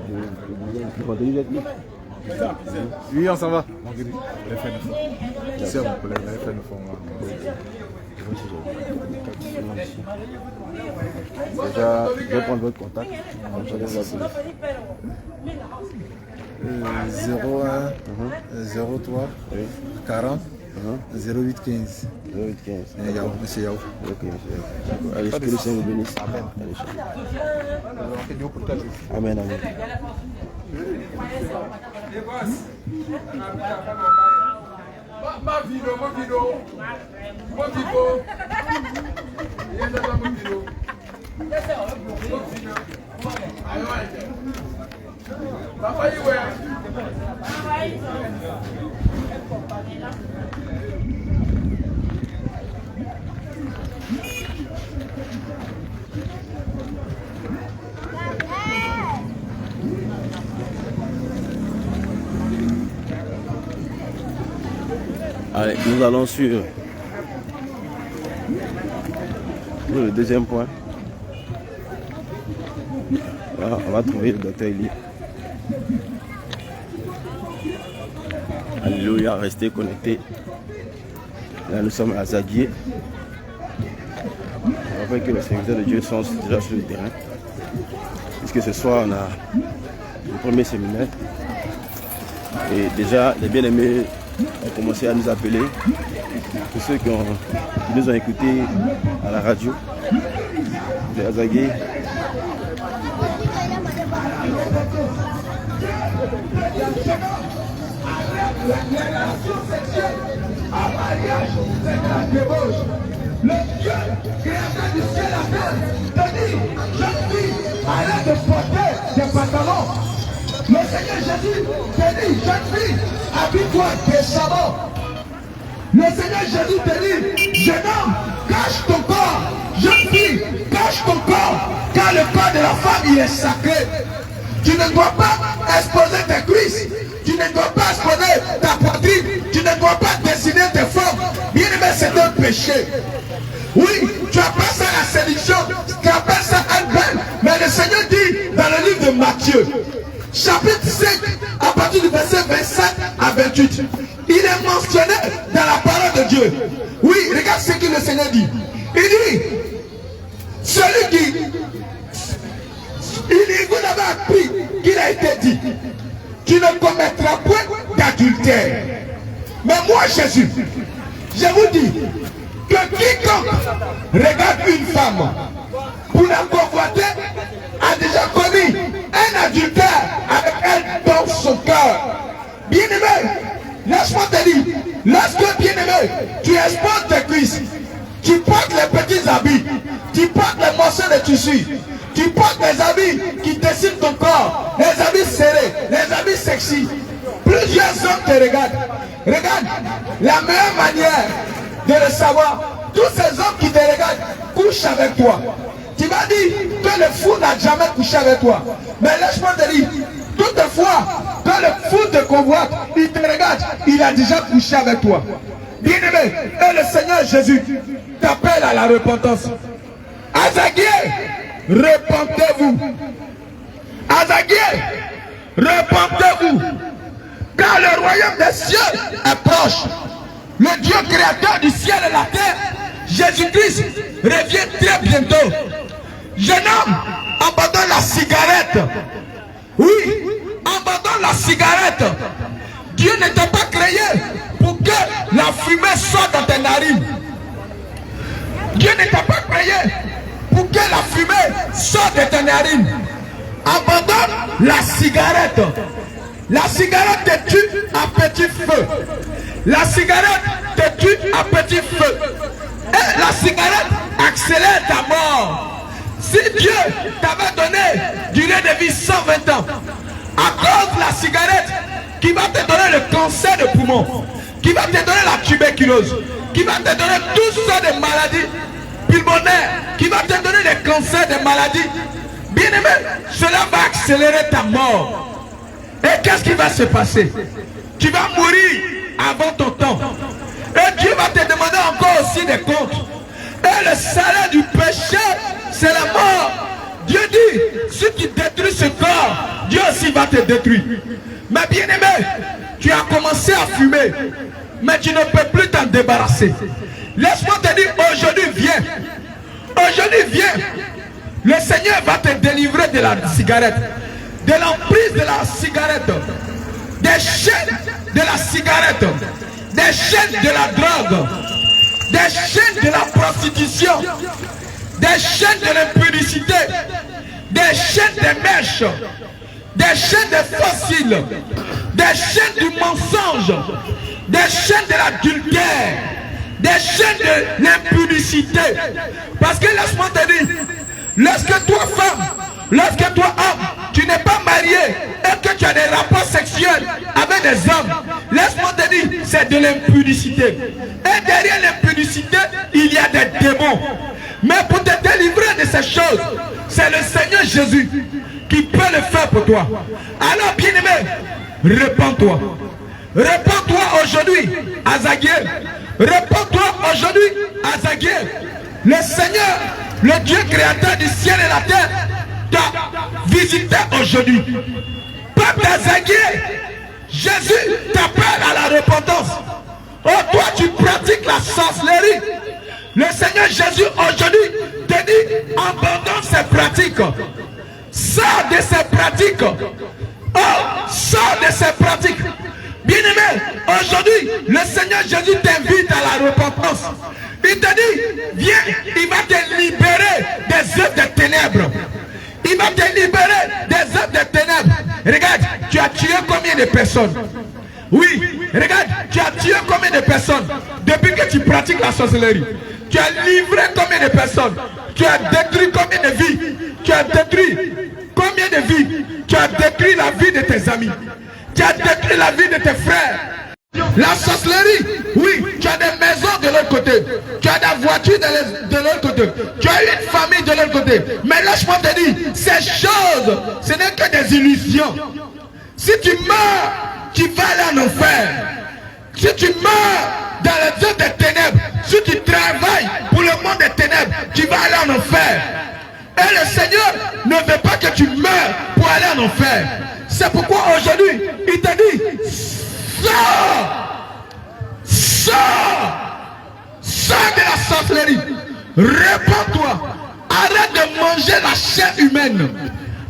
oui, on s'en va. C'est mon collègue, il fait le fond. Déjà, je vais prendre votre contact. 01 03 40 08 15. 08 15. Monsieur Yao. Ok, monsieur. Allez, que le Seigneur vous bénisse. Amen. Amen, amen. Allez, nous allons sur le deuxième point. Là, on va trouver le docteur Eli. Alléluia, restez connectés. Là, nous sommes à Zaguier. On rappelle que les serviteurs de Dieu sont déjà sur le terrain. Puisque ce soir, on a le premier séminaire. Et déjà, les bien-aimés ont commencé à nous appeler tous ceux qui nous ont écoutés à la radio de Azagué. Le Dieu créateur du ciel et la terre te dit, jeune fille, arrête de porter des pantalons. Le Seigneur Jésus te dit, jeune fille, habille-toi décemment. Le Seigneur Jésus te dit, jeune homme, cache ton corps. Jeune fille, cache ton corps, car le corps de la femme, il est sacré. Tu ne dois pas exposer tes cuisses. Tu ne dois pas exposer ta poitrine. Tu ne dois pas dessiner tes formes. Bien aimé, c'est un péché. Oui, tu appelles ça la séduction. Tu appelles ça un bel. Mais le Seigneur dit dans le livre de Matthieu, chapitre 5, à partir du verset 27 à 28, il est mentionné dans la parole de Dieu. Oui, regarde ce que le Seigneur dit. Il dit, celui qui... vous avez appris qu'il a été dit, tu ne commettras point d'adultère. Mais moi, Jésus, je vous dis que quiconque regarde une femme pour la convoiter a déjà commis un adultère avec elle dans son cœur. Bien-aimé, laisse-moi te dire, lorsque bien-aimé, tu exposes tes cuisses, tu portes les petits habits, tu portes les morceaux de tissu, tu portes les habits qui dessinent ton corps, les habits serrés, les habits sexy. Plusieurs hommes te regardent. Regarde, la meilleure manière de le savoir, tous ces hommes qui te regardent couchent avec toi. Tu m'as dit que le fou n'a jamais couché avec toi. Mais laisse-moi te dire, toutefois, quand le fou te convoite, il te regarde, il a déjà couché avec toi. Bien-aimé, et le Seigneur Jésus t'appelle à la repentance. Azagué, repentez-vous. Azagué, repentez-vous. Car le royaume des cieux est proche. Le Dieu créateur du ciel et la terre, Jésus-Christ, revient très bientôt. Jeune homme, abandonne la cigarette. Oui, abandonne la cigarette. Dieu ne t'a pas créé pour que la fumée sorte dans tes narines. Dieu ne t'a pas créé pour que la fumée sorte de tes narines. Abandonne la cigarette. La cigarette te tue à petit feu. La cigarette te tue à petit feu. Et la cigarette accélère ta mort. Si Dieu t'avait donné durée de vie 120 ans, à cause de la cigarette qui va te donner le cancer de poumon, qui va te donner la tuberculose, qui va te donner toutes sortes de maladies pulmonaires, qui va te donner des cancers, des maladies, bien aimé, cela va accélérer ta mort. Et qu'est-ce qui va se passer? Tu vas mourir avant ton temps. Et Dieu va te demander encore aussi des comptes. Et le salaire du péché, c'est la mort. Dieu dit, si tu détruis ce corps, Dieu aussi va te détruire. Mais bien aimé, tu as commencé à fumer, mais tu ne peux plus t'en débarrasser. Laisse-moi te dire, aujourd'hui viens. Aujourd'hui viens. Le Seigneur va te délivrer de la cigarette, de l'emprise de la cigarette, des chaînes de la cigarette, des chaînes de la drogue, des chaînes de la prostitution, des chaînes de l'impudicité, des chaînes de mèches, des chaînes de fossiles, des chaînes du mensonge, des chaînes de l'adultère, des chaînes de l'impudicité. Parce que laisse-moi te dire, lorsque toi femme, lorsque toi homme, tu n'es pas marié et que tu as des rapports sexuels avec des hommes, laisse-moi te dire, c'est de l'impudicité. Et derrière l'impudicité, il y a des démons. Mais pour te délivrer de ces choses, c'est le Seigneur Jésus qui peut le faire pour toi. Alors bien-aimé, répands-toi. Répands-toi aujourd'hui, Azagué. Répands-toi aujourd'hui, Azagué. Le Seigneur, le Dieu créateur du ciel et la terre, t'a visité aujourd'hui. Peuple Azagué, Jésus t'appelle à la repentance. Oh, toi tu pratiques la sorcellerie. Le Seigneur Jésus aujourd'hui te dit, abandonne ces pratiques. Sors de ces pratiques. Oh, sors de ces pratiques. Bien-aimé, aujourd'hui, le Seigneur Jésus t'invite à la repentance. Il te dit, viens, il va te libérer des œuvres de ténèbres. Il va te libérer des œuvres de ténèbres. Regarde, tu as tué combien de personnes? Oui, regarde, tu as tué combien de personnes depuis que tu pratiques la sorcellerie? Tu as livré combien de personnes? Tu as détruit combien de vies? Tu as détruit combien de vies? Tu as détruit la vie de tes amis. Tu as détruit la vie de tes frères. La sorcellerie, oui, tu as des maisons de l'autre côté. Tu as des voitures de l'autre côté. Tu as une famille de l'autre côté. Mais laisse-moi te dire, ces choses, ce n'est que des illusions. Si tu meurs, tu vas aller en enfer. Si tu meurs dans les œuvres des ténèbres, si tu travailles pour le monde des ténèbres, tu vas aller en enfer. Et le Seigneur ne veut pas que tu meurs pour aller en enfer. C'est pourquoi aujourd'hui, il te dit, sors, sors de la sorcellerie, répands-toi, arrête de manger la chair humaine,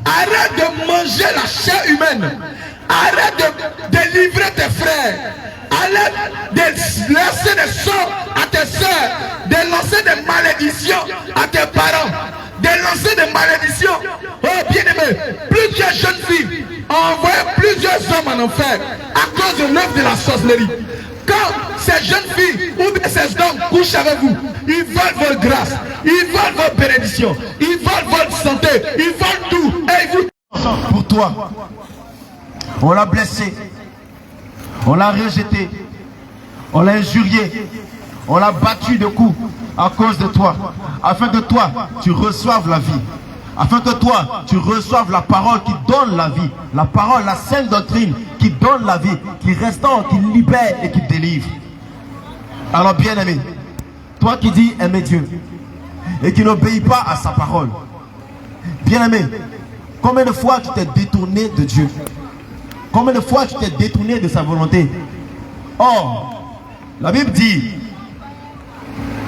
arrête de manger la chair humaine, arrête de livrer tes frères, arrête de lancer des sorts à tes soeurs, de lancer des malédictions à tes parents, de lancer des malédictions. Oh bien-aimé, plusieurs jeunes filles ont envoyé plusieurs hommes en enfer à cause de l'œuvre de la sorcellerie. Quand ces jeunes filles ou bien ces hommes couchent avec vous, ils veulent votre grâce, ils veulent votre bénédiction, ils veulent votre santé, ils veulent tout. Et ils vous... Pour toi, on l'a blessé, on l'a rejeté, on l'a injurié, on l'a battu de coups à cause de toi, afin que toi, tu reçoives la vie. Afin que toi, tu reçoives la parole qui donne la vie. La parole, la sainte doctrine qui donne la vie, qui restaure, qui libère et qui délivre. Alors bien aimé, toi qui dis aimer Dieu et qui n'obéis pas à sa parole, bien aimé, combien de fois tu t'es détourné de Dieu? Combien de fois tu t'es détourné de sa volonté? Or, la Bible dit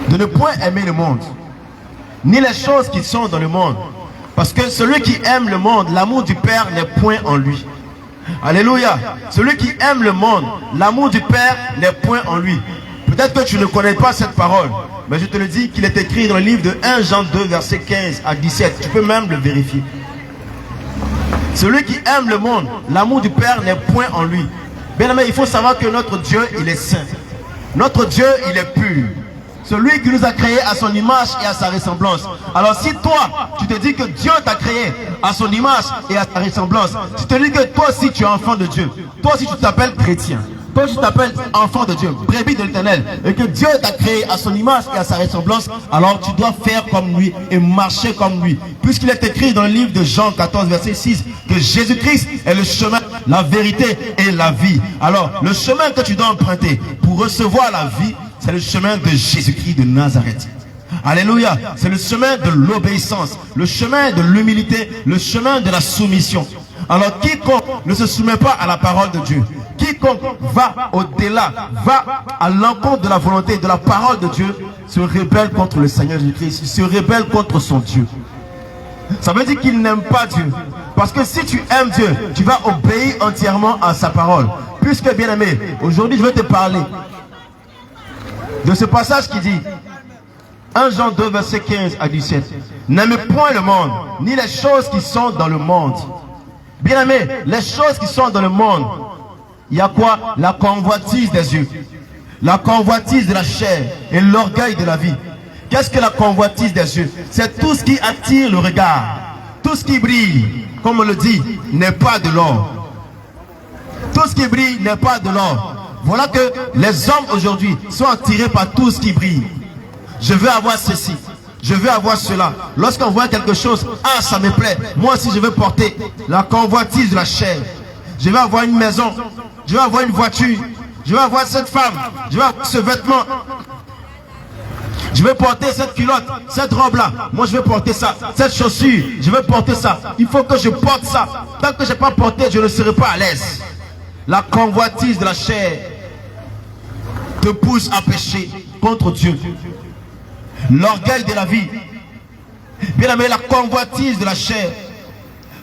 de ne point aimer le monde, ni les choses qui sont dans le monde. Parce que celui qui aime le monde, l'amour du Père n'est point en lui. Alléluia. Celui qui aime le monde, l'amour du Père n'est point en lui. Peut-être que tu ne connais pas cette parole, mais je te le dis qu'il est écrit dans le livre de 1 Jean 2, versets 15 à 17. Tu peux même le vérifier. Celui qui aime le monde, l'amour du Père n'est point en lui. Bien aimé, il faut savoir que notre Dieu, il est saint. Notre Dieu, il est pur. Celui qui nous a créés à son image et à sa ressemblance. Alors si toi, tu te dis que Dieu t'a créé à son image et à sa ressemblance, tu te dis que toi aussi tu es enfant de Dieu. Toi aussi tu t'appelles chrétien. Toi aussi tu t'appelles enfant de Dieu, brebis de l'Éternel. Et que Dieu t'a créé à son image et à sa ressemblance. Alors tu dois faire comme lui et marcher comme lui. Puisqu'il est écrit dans le livre de Jean 14, verset 6, que Jésus-Christ est le chemin, la vérité et la vie. Alors le chemin que tu dois emprunter pour recevoir la vie, c'est le chemin de Jésus-Christ de Nazareth. Alléluia. C'est le chemin de l'obéissance, le chemin de l'humilité, le chemin de la soumission. Alors quiconque ne se soumet pas à la parole de Dieu, quiconque va au-delà, va à l'encontre de la volonté, de la parole de Dieu, se rebelle contre le Seigneur Jésus-Christ, se rebelle contre son Dieu. Ça veut dire qu'il n'aime pas Dieu. Parce que si tu aimes Dieu, tu vas obéir entièrement à sa parole. Puisque bien aimé, aujourd'hui je vais te parler de ce passage qui dit 1 Jean 2 verset 15 à 17. N'aimez point le monde, ni les choses qui sont dans le monde. Bien aimé, les choses qui sont dans le monde, il y a quoi? La convoitise des yeux, la convoitise de la chair et l'orgueil de la vie. Qu'est-ce que la convoitise des yeux? C'est tout ce qui attire le regard. Tout ce qui brille, comme on le dit, n'est pas de l'or. Tout ce qui brille n'est pas de l'or. Voilà que les hommes aujourd'hui sont attirés par tout ce qui brille. Je veux avoir ceci, je veux avoir cela. Lorsqu'on voit quelque chose, ah ça me plaît, moi aussi je veux porter la convoitise de la chair. Je veux avoir une maison, je veux avoir une voiture, je veux avoir cette femme, je veux avoir ce vêtement. Je veux porter cette culotte, cette robe-là. Moi, je veux porter ça. Cette chaussure, je veux porter ça. Il faut que je porte ça. Tant que je n'ai pas porté, je ne serai pas à l'aise. La convoitise de la chair te pousse à pécher contre Dieu. L'orgueil de la vie. Bien aimé, la convoitise de la chair.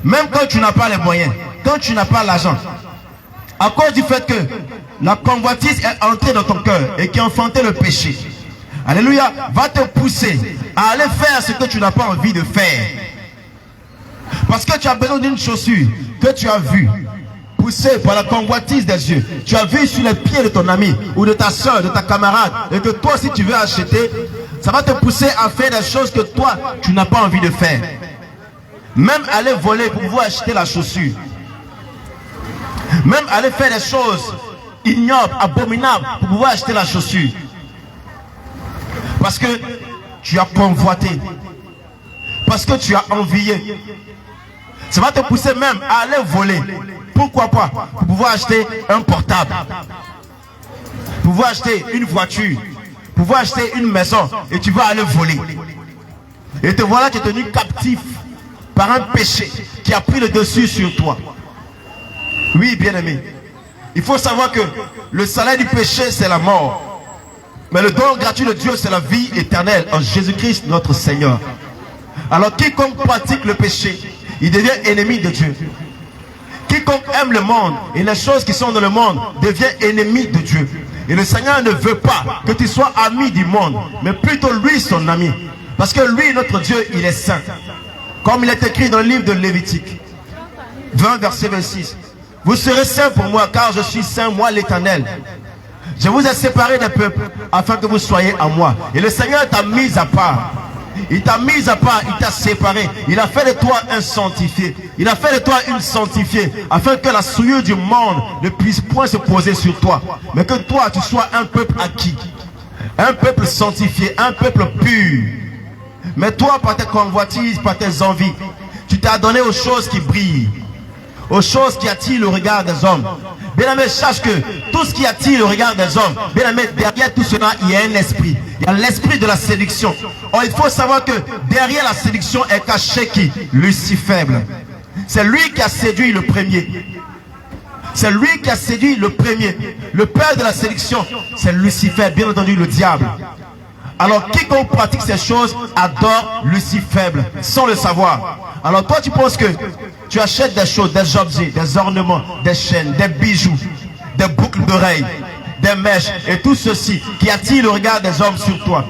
Même quand tu n'as pas les moyens, quand tu n'as pas l'argent, à cause du fait que la convoitise est entrée dans ton cœur et qui a enfanté le péché, alléluia, va te pousser à aller faire ce que tu n'as pas envie de faire. Parce que tu as besoin d'une chaussure que tu as vue, poussée par la convoitise des yeux. Tu as vu sur les pieds de ton ami ou de ta soeur, de ta camarade, et que toi, si tu veux acheter, ça va te pousser à faire des choses que toi, tu n'as pas envie de faire. Même aller voler pour pouvoir acheter la chaussure. Même aller faire des choses ignobles, abominables pour pouvoir acheter la chaussure. Parce que tu as convoité. Parce que tu as envié. Ça va te pousser même à aller voler. Pourquoi pas? Pour pouvoir acheter un portable. Pour pouvoir acheter une voiture. Pour pouvoir acheter une maison. Et tu vas aller voler. Et te voilà, tu es tenu captif par un péché qui a pris le dessus sur toi. Oui, bien-aimé. Il faut savoir que le salaire du péché, c'est la mort. Mais le don gratuit de Dieu, c'est la vie éternelle en Jésus-Christ notre Seigneur. Alors quiconque pratique le péché, il devient ennemi de Dieu. Quiconque aime le monde et les choses qui sont dans le monde devient ennemi de Dieu. Et le Seigneur ne veut pas que tu sois ami du monde, mais plutôt lui son ami. Parce que lui, notre Dieu, il est saint. Comme il est écrit dans le livre de Lévitique 20, verset 26. Vous serez saints pour moi, car je suis saint, moi l'Éternel. Je vous ai séparés des peuples afin que vous soyez à moi. Et le Seigneur t'a mis à part. Il t'a mis à part, il t'a séparé. Il a fait de toi un sanctifié. Il a fait de toi une sanctifiée. Afin que la souillure du monde ne puisse point se poser sur toi. Mais que toi, tu sois un peuple acquis. Un peuple sanctifié, un peuple pur. Mais toi, par tes convoitises, par tes envies, tu t'es adonné aux choses qui brillent. Aux choses qui attirent le regard des hommes. Bien-aimé, sache que tout ce qui attire le regard des hommes, bien-aimé, derrière tout cela, il y a un esprit. Il y a l'esprit de la séduction. Or, il faut savoir que derrière la séduction est caché qui? Lucifer. C'est lui qui a séduit le premier. C'est lui qui a séduit le premier. Le père de la séduction, c'est Lucifer, bien entendu le diable. Alors, quiconque pratique ces choses adore Lucifer, sans le savoir. Alors, toi, tu penses que tu achètes des choses, des objets, des ornements, des chaînes, des bijoux, des boucles d'oreilles, des mèches, et tout ceci qui attire le regard des hommes sur toi.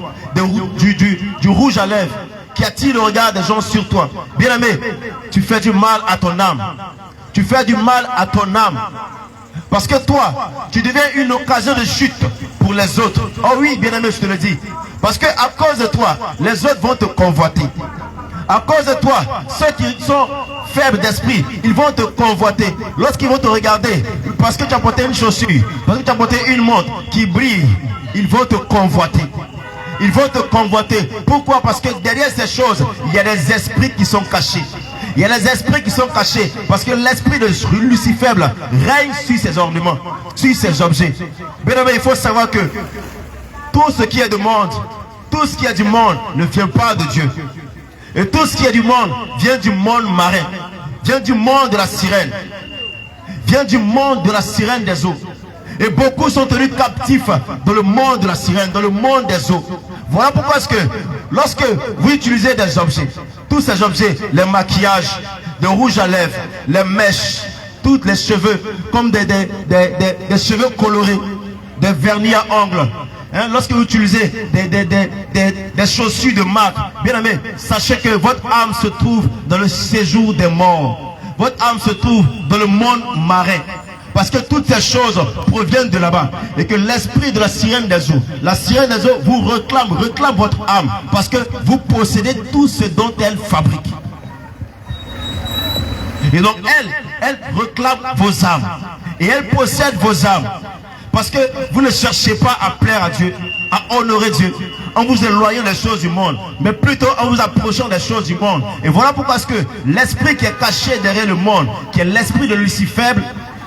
Du rouge à lèvres, qui attire le regard des gens sur toi. Bien-aimé, tu fais du mal à ton âme. Tu fais du mal à ton âme. Parce que toi, tu deviens une occasion de chute pour les autres. Oh oui, bien-aimé, je te le dis. Parce que à cause de toi, les autres vont te convoiter. À cause de toi, ceux qui sont faibles d'esprit, ils vont te convoiter. Lorsqu'ils vont te regarder, parce que tu as porté une chaussure, parce que tu as porté une montre qui brille, ils vont te convoiter. Ils vont te convoiter. Pourquoi? Parce que derrière ces choses, il y a des esprits qui sont cachés. Il y a des esprits qui sont cachés. Parce que l'esprit de Lucifer règne sur ces ornements, sur ces objets. Bien aimé, il faut savoir que tout ce qui est du monde, tout ce qui est du monde ne vient pas de Dieu. Et tout ce qui est du monde vient du monde marin, vient du monde de la sirène, vient du monde de la sirène des eaux. Et beaucoup sont tenus captifs dans le monde de la sirène, dans le monde des eaux. Voilà pourquoi est-ce que lorsque vous utilisez des objets, tous ces objets, les maquillages, le rouge à lèvres, les mèches, tous les cheveux, comme des cheveux colorés, des vernis à ongles, hein, lorsque vous utilisez des chaussures de marque, bien aimé, sachez que votre âme se trouve dans le séjour des morts. Votre âme se trouve dans le monde marin. Parce que toutes ces choses proviennent de là-bas. Et que l'esprit de la sirène des eaux, la sirène des eaux vous réclame votre âme. Parce que vous possédez tout ce dont elle fabrique. Et donc elle réclame vos âmes. Et elle possède vos âmes. Parce que vous ne cherchez pas à plaire à Dieu, à honorer Dieu, en vous éloignant des choses du monde, mais plutôt en vous approchant des choses du monde. Et voilà pourquoi est-ce que l'esprit qui est caché derrière le monde, qui est l'esprit de Lucifer,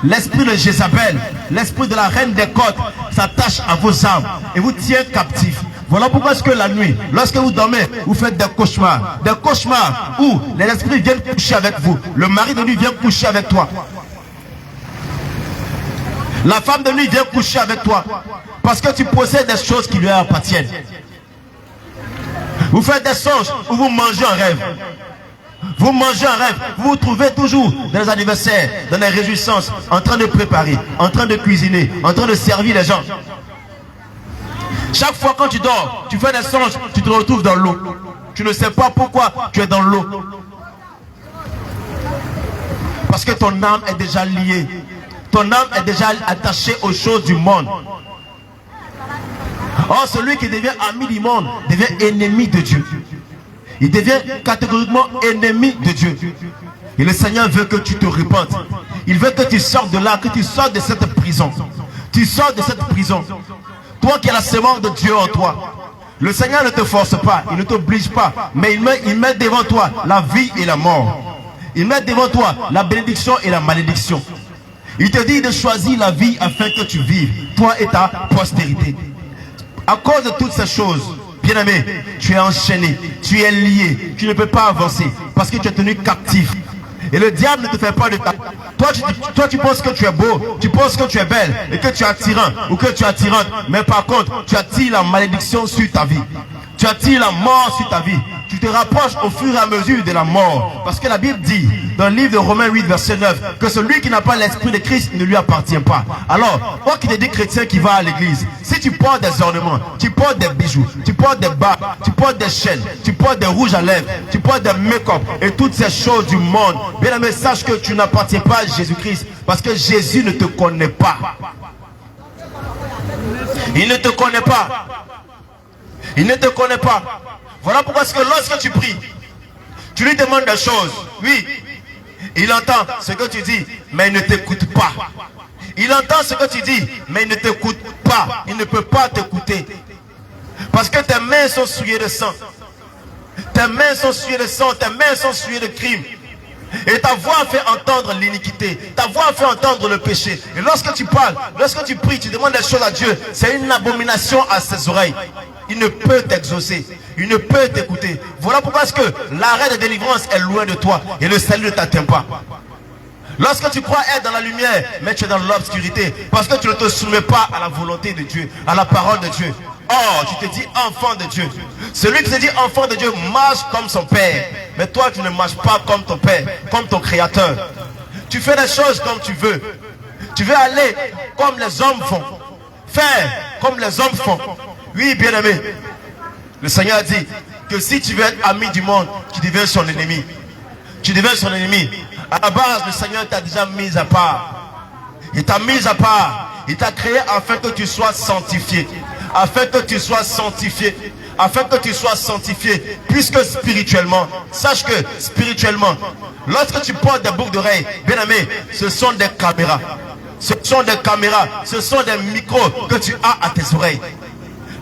l'esprit de Jézabel, l'esprit de la reine des côtes, s'attache à vos âmes et vous tient captifs. Voilà pourquoi est-ce que la nuit, lorsque vous dormez, vous faites des cauchemars où les esprits viennent coucher avec vous. Le mari de nuit vient coucher avec toi. La femme de nuit vient coucher avec toi parce que tu possèdes des choses qui lui appartiennent. Vous faites des songes où vous mangez en rêve. Vous mangez un rêve, vous vous trouvez toujours dans les anniversaires, dans les réjouissances, en train de préparer, en train de cuisiner, en train de servir les gens. Chaque fois quand tu dors, tu fais des songes, tu te retrouves dans l'eau. Tu ne sais pas pourquoi tu es dans l'eau. Parce que ton âme est déjà liée. Ton âme est déjà attachée aux choses du monde. Or, celui qui devient ami du monde devient ennemi de Dieu. Il devient catégoriquement ennemi de Dieu. Et le Seigneur veut que tu te repentes. Il veut que tu sortes de là, que tu sortes de cette prison. Tu sors de cette prison. Toi qui as la semence de Dieu en toi. Le Seigneur ne te force pas, il ne t'oblige pas, mais il met devant toi la vie et la mort. Il met devant toi la bénédiction et la malédiction. Il te dit de choisir la vie afin que tu vives, toi et ta postérité. À cause de toutes ces choses, bien-aimé, tu es enchaîné, tu es lié, tu ne peux pas avancer parce que tu es tenu captif. Et le diable ne te fait pas de ta... Toi, tu penses que tu es beau, tu penses que tu es belle et que tu es attirant ou que tu es attirante. Mais par contre, tu attires la malédiction sur ta vie. Tu attires la mort sur ta vie. Tu te rapproches au fur et à mesure de la mort. Parce que la Bible dit, dans le livre de Romains 8, verset 9, que celui qui n'a pas l'esprit de Christ ne lui appartient pas. Alors, toi qui te dis chrétien qui va à l'église, si tu portes des ornements, tu portes des bijoux, tu portes des bagues, tu portes des chaînes, tu portes des rouges à lèvres, tu portes des make-up et toutes ces choses du monde, bien aimé, sache que tu n'appartiens pas à Jésus-Christ. Parce que Jésus ne te connaît pas. Il ne te connaît pas. Il ne te connaît pas. Voilà pourquoi est-ce que lorsque tu pries, tu lui demandes des choses. Oui, il entend ce que tu dis, mais il ne t'écoute pas. Il entend ce que tu dis, mais il ne t'écoute pas. Il ne peut pas t'écouter. Parce que tes mains sont souillées de sang. Tes mains sont souillées de sang, tes mains sont souillées de crime. Et ta voix fait entendre l'iniquité. Ta voix fait entendre le péché. Et lorsque tu parles, lorsque tu pries, tu demandes des choses à Dieu, c'est une abomination à ses oreilles. Il ne peut t'exaucer. Il ne peut t'écouter. Voilà pourquoi est-ce que l'arrêt de délivrance est loin de toi. Et le salut ne t'atteint pas. Lorsque tu crois être dans la lumière, mais tu es dans l'obscurité. Parce que tu ne te soumets pas à la volonté de Dieu, à la parole de Dieu. Or, tu te dis enfant de Dieu. Celui qui se dit enfant de Dieu marche comme son père. Mais toi, tu ne marches pas comme ton père, comme ton créateur. Tu fais des choses comme tu veux. Tu veux aller comme les hommes font. Faire comme les hommes font. Oui, bien-aimé. Le Seigneur a dit que si tu veux être ami du monde, tu deviens son ennemi. Tu deviens son ennemi. À la base, le Seigneur t'a déjà mis à part. Il t'a mis à part. Il t'a créé afin que tu sois sanctifié. Afin que tu sois sanctifié. Afin que tu sois sanctifié. Puisque spirituellement, sache que spirituellement, lorsque tu portes des boucles d'oreilles, bien aimé, ce sont des caméras. Ce sont des caméras. Ce sont des micros que tu as à tes oreilles.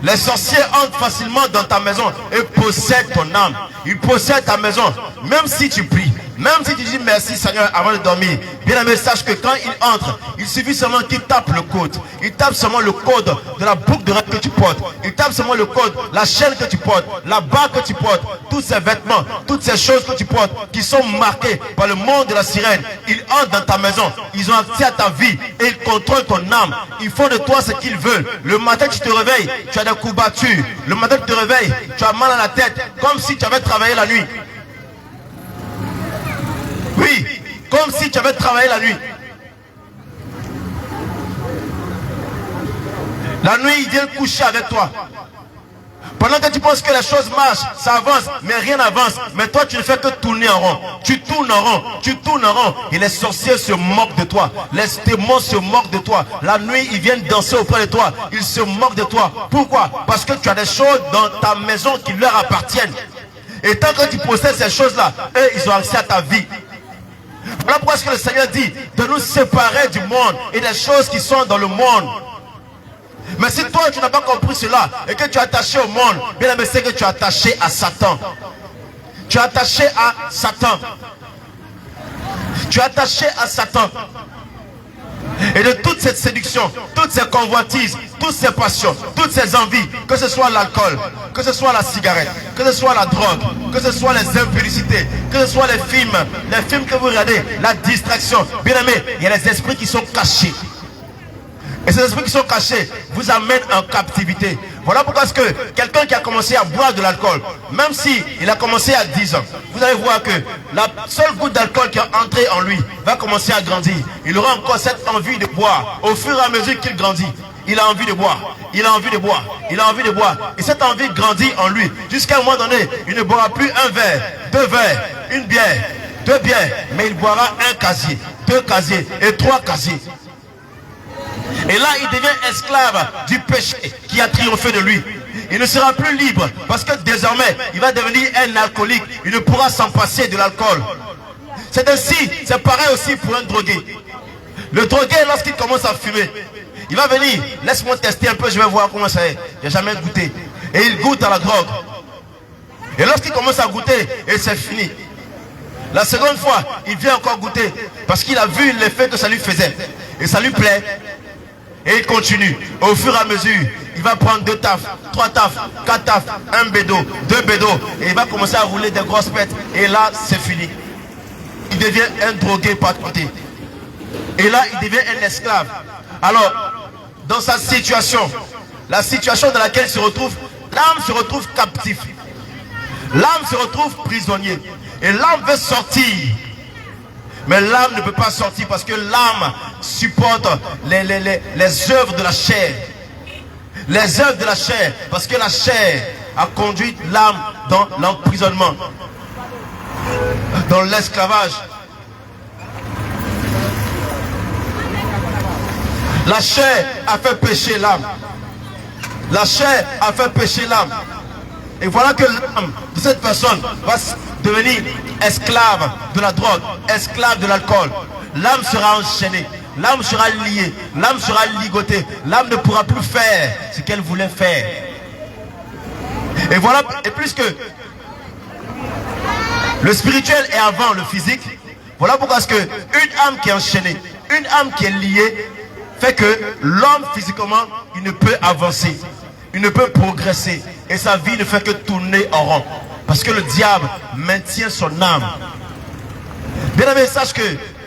Les sorciers entrent facilement dans ta maison et possèdent ton âme. Ils possèdent ta maison. Même si tu pries, même si tu dis merci Seigneur avant de dormir, bien aimé, sache que quand ils entrent, il suffit seulement qu'ils tapent le code. Ils tapent seulement le code de la boucle de rêve que tu portes. Ils tapent seulement le code, la chaîne que tu portes, la bague que tu portes, tous ces vêtements, toutes ces choses que tu portes, qui sont marquées par le monde de la sirène. Ils entrent dans ta maison, ils ont accès à ta vie et ils contrôlent ton âme. Ils font de toi ce qu'ils veulent. Le matin tu te réveilles, tu as des coups battus. Le matin tu te réveilles, tu as mal à la tête, comme si tu avais travaillé la nuit. Oui, comme si tu avais travaillé la nuit. La nuit, il vient coucher avec toi. Pendant que tu penses que les choses marchent, ça avance, mais rien n'avance. Mais toi, tu ne fais que tourner en rond. Tu tournes en rond, tu tournes en rond. Et les sorciers se moquent de toi. Les démons se moquent de toi. La nuit, ils viennent danser auprès de toi. Ils se moquent de toi. Pourquoi? Parce que tu as des choses dans ta maison qui leur appartiennent. Et tant que tu possèdes ces choses-là, eux, ils ont accès à ta vie. Voilà pourquoi est-ce que le Seigneur dit de nous séparer du monde et des choses qui sont dans le monde. Mais si toi tu n'as pas compris cela et que tu es attaché au monde, bien aimé, c'est que tu es attaché à Satan. Tu es attaché à Satan. Tu es attaché à Satan. Et de toute cette séduction, toutes ces convoitises, toutes ces passions, toutes ces envies, que ce soit l'alcool, que ce soit la cigarette, que ce soit la drogue, que ce soit les impudicités, que ce soit les films que vous regardez, la distraction. Bien aimé, il y a des esprits qui sont cachés. Et ces esprits qui sont cachés vous amènent en captivité. Voilà pourquoi est-ce que quelqu'un qui a commencé à boire de l'alcool, même si il a commencé à 10 ans, vous allez voir que la seule goutte d'alcool qui est entrée en lui va commencer à grandir. Il aura encore cette envie de boire. Au fur et à mesure qu'il grandit, il a envie de boire, il a envie de boire, il a envie de boire. Et cette envie grandit en lui. Jusqu'à un moment donné, il ne boira plus un verre, 2 verres, une bière, 2 bières, mais il boira un casier, 2 casiers et 3 casiers. Et là, il devient esclave du péché qui a triomphé de lui. Il ne sera plus libre parce que désormais, il va devenir un alcoolique. Il ne pourra s'en passer de l'alcool. C'est ainsi, c'est pareil aussi pour un drogué. Le drogué, lorsqu'il commence à fumer, il va venir, laisse-moi tester un peu, je vais voir comment ça est. Il n'a jamais goûté. Et il goûte à la drogue. Et lorsqu'il commence à goûter, et c'est fini. La seconde fois, il vient encore goûter parce qu'il a vu l'effet que ça lui faisait. Et ça lui plaît. Et il continue. Au fur et à mesure, il va prendre 2 tafs, 3 tafs, 4 tafs, 1 bédo, 2 bédos. Et il va commencer à rouler des grosses pètes. Et là, c'est fini. Il devient un drogué par côté. Et là, il devient un esclave. Alors, dans sa situation, la situation dans laquelle il se retrouve, l'âme se retrouve captive. L'âme se retrouve prisonnier. Et l'âme veut sortir. Mais l'âme ne peut pas sortir parce que l'âme supporte les œuvres de la chair. Les œuvres de la chair. Parce que la chair a conduit l'âme dans l'emprisonnement. Dans l'esclavage. La chair a fait pécher l'âme. La chair a fait pécher l'âme. Et voilà que l'âme de cette personne va devenir esclave de la drogue, esclave de l'alcool. L'âme sera enchaînée, l'âme sera liée, l'âme sera ligotée. L'âme ne pourra plus faire ce qu'elle voulait faire. Et voilà, et puisque le spirituel est avant le physique, voilà pourquoi est-ce que une âme qui est enchaînée, une âme qui est liée, fait que l'homme physiquement, il ne peut avancer, il ne peut progresser. Et sa vie ne fait que tourner en rond. Parce que le diable maintient son âme. Bien aimé, sache que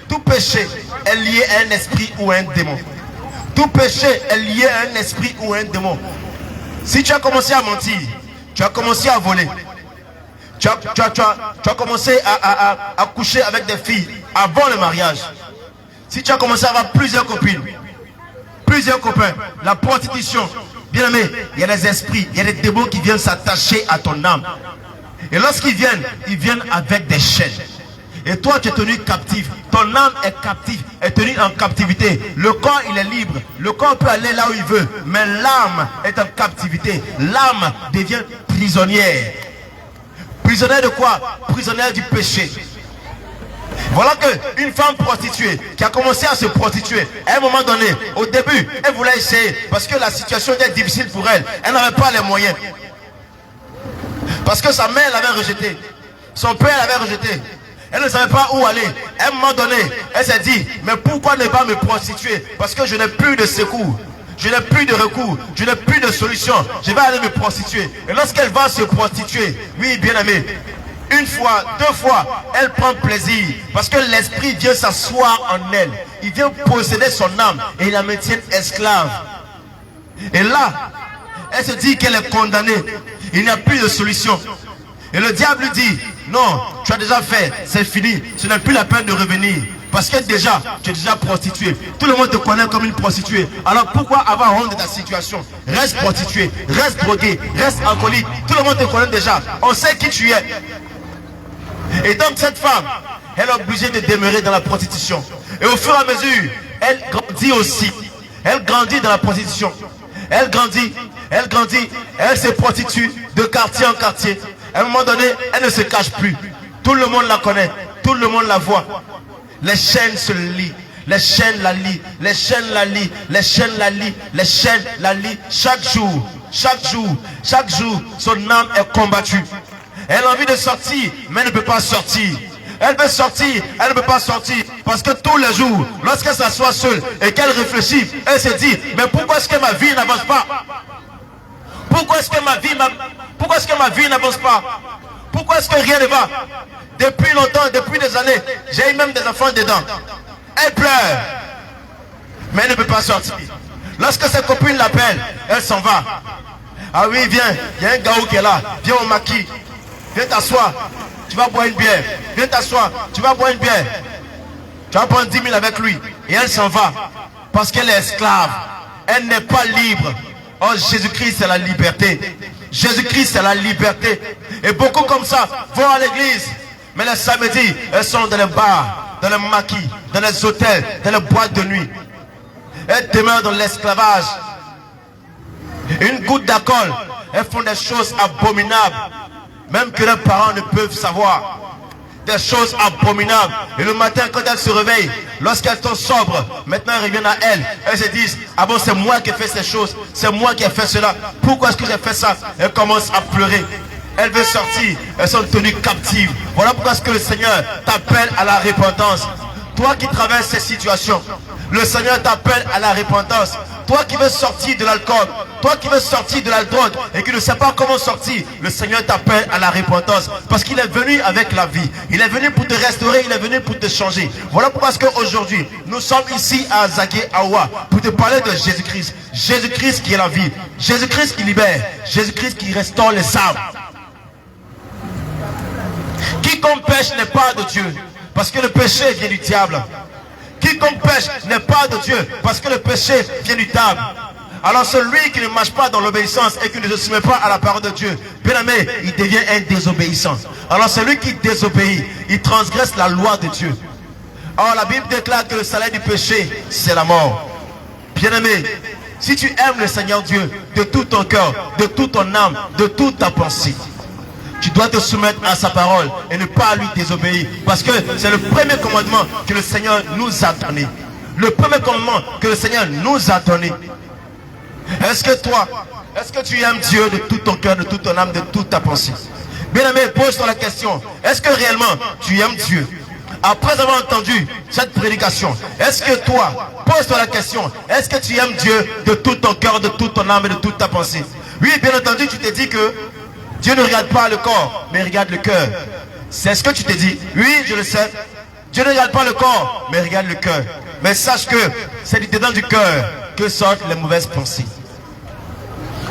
tout péché est lié à un esprit ou à un démon. Tout péché est lié à un esprit ou à un démon. Si tu as commencé à mentir, tu as commencé à voler, tu as commencé à coucher avec des filles avant le mariage, si tu as commencé à avoir plusieurs copines, plusieurs copains, la prostitution, bien aimé, il y a des esprits, il y a des démons qui viennent s'attacher à ton âme. Et lorsqu'ils viennent avec des chaînes. Et toi, tu es tenu captif. Ton âme est captive, est tenue en captivité. Le corps, il est libre. Le corps peut aller là où il veut. Mais l'âme est en captivité. L'âme devient prisonnière. Prisonnière de quoi? Prisonnière du péché. Voilà qu'une femme prostituée qui a commencé à se prostituer, à un moment donné, au début, elle voulait essayer parce que la situation était difficile pour elle. Elle n'avait pas les moyens. Parce que sa mère l'avait rejeté. Son père l'avait rejeté. Elle ne savait pas où aller. À un moment donné, elle s'est dit, mais pourquoi ne pas me prostituer? Parce que je n'ai plus de secours. Je n'ai plus de recours. Je n'ai plus de solution. Je vais aller me prostituer. Et lorsqu'elle va se prostituer, oui, bien aimé, une fois, 2 fois, elle prend plaisir. Parce que l'esprit vient s'asseoir en elle. Il vient posséder son âme. Et il la maintient esclave. Et là, elle se dit qu'elle est condamnée. Il n'y a plus de solution. Et le diable lui dit, non, tu as déjà fait, c'est fini. Ce n'est plus la peine de revenir. Parce que déjà, tu es déjà prostituée. Tout le monde te connaît comme une prostituée. Alors pourquoi avoir honte de ta situation? Reste prostituée, reste droguée, reste alcoolique. Tout le monde te connaît déjà. On sait qui tu es. Et donc cette femme, elle est obligée de demeurer dans la prostitution. Et au fur et à mesure, elle grandit aussi. Elle grandit dans la prostitution. Elle grandit, elle se prostitue de quartier en quartier. À un moment donné, elle ne se cache plus. Tout le monde la connaît, tout le monde la voit. Les chaînes se lient, les chaînes la lient, les chaînes la lient, les chaînes la lient, les chaînes la lient. Chaque jour, son âme est combattue. Elle a envie de sortir, mais elle ne peut pas sortir. Elle veut sortir, elle ne peut pas sortir. Parce que tous les jours, lorsqu'elle s'assoit seule et qu'elle réfléchit, elle se dit, mais pourquoi est-ce que ma vie n'avance pas? Pourquoi est-ce que ma vie n'avance pas? Pourquoi est-ce que rien ne va? Depuis longtemps, depuis des années, j'ai eu même des enfants dedans. Elle pleure, mais elle ne peut pas sortir. Lorsque ses copines l'appellent, elle s'en va. Ah oui, viens, il y a un gars qui est là. Viens au maquis. Viens t'asseoir. Tu vas boire une bière. Viens t'asseoir. Tu vas boire une bière. Tu vas prendre 10 000 avec lui. Et elle s'en va. Parce qu'elle est esclave. Elle n'est pas libre. Oh, Jésus-Christ, c'est la liberté. Jésus-Christ, c'est la liberté. Et beaucoup comme ça vont à l'église. Mais le samedi, elles sont dans les bars, dans les maquis, dans les hôtels, dans les boîtes de nuit. Elles demeurent dans l'esclavage. Une goutte d'alcool, elles font des choses abominables. Même que leurs parents ne peuvent savoir. Des choses abominables. Et le matin, quand elles se réveillent, lorsqu'elles sont sobres, maintenant elles reviennent à elles. Elles se disent, ah bon, c'est moi qui ai fait ces choses. C'est moi qui ai fait cela. Pourquoi est-ce que j'ai fait ça? Elles commencent à pleurer. Elles veulent sortir. Elles sont tenues captives. Voilà pourquoi est-ce que le Seigneur t'appelle à la repentance. Toi qui traverses ces situations, le Seigneur t'appelle à la repentance. Toi qui veux sortir de l'alcool, toi qui veux sortir de la drogue et qui ne sais pas comment sortir, le Seigneur t'appelle à la repentance. Parce qu'il est venu avec la vie. Il est venu pour te restaurer, il est venu pour te changer. Voilà pourquoi est-ce qu'aujourd'hui, nous sommes ici à Zagué Awa pour te parler de Jésus-Christ. Jésus-Christ qui est la vie. Jésus-Christ qui libère. Jésus-Christ qui restaure les âmes. Quiconque pêche n'est pas de Dieu. Parce que le péché vient du diable. Quiconque pêche n'est pas de Dieu, parce que le péché vient du diable. Alors celui qui ne marche pas dans l'obéissance et qui ne se soumet pas à la parole de Dieu, bien aimé, il devient un désobéissant. Alors celui qui désobéit, il transgresse la loi de Dieu. Or la Bible déclare que le salaire du péché, c'est la mort. Bien aimé, si tu aimes le Seigneur Dieu de tout ton cœur, de toute ton âme, de toute ta pensée, tu dois te soumettre à sa parole et ne pas lui désobéir. Parce que c'est le premier commandement que le Seigneur nous a donné. Le premier commandement que le Seigneur nous a donné. Est-ce que toi, est-ce que tu aimes Dieu de tout ton cœur, de toute ton âme, de toute ta pensée? Bien aimé, pose-toi la question. Est-ce que réellement tu aimes Dieu? Après avoir entendu cette prédication, est-ce que toi, pose-toi la question, est-ce que tu aimes Dieu de tout ton cœur, de toute ton âme et de toute ta pensée? Oui, bien entendu, tu t'es dit que Dieu ne regarde pas le corps, mais regarde le cœur. C'est ce que tu t'es dit. Oui, je le sais. Dieu ne regarde pas le corps, mais regarde le cœur. Mais sache que c'est du dedans du cœur que sortent les mauvaises pensées.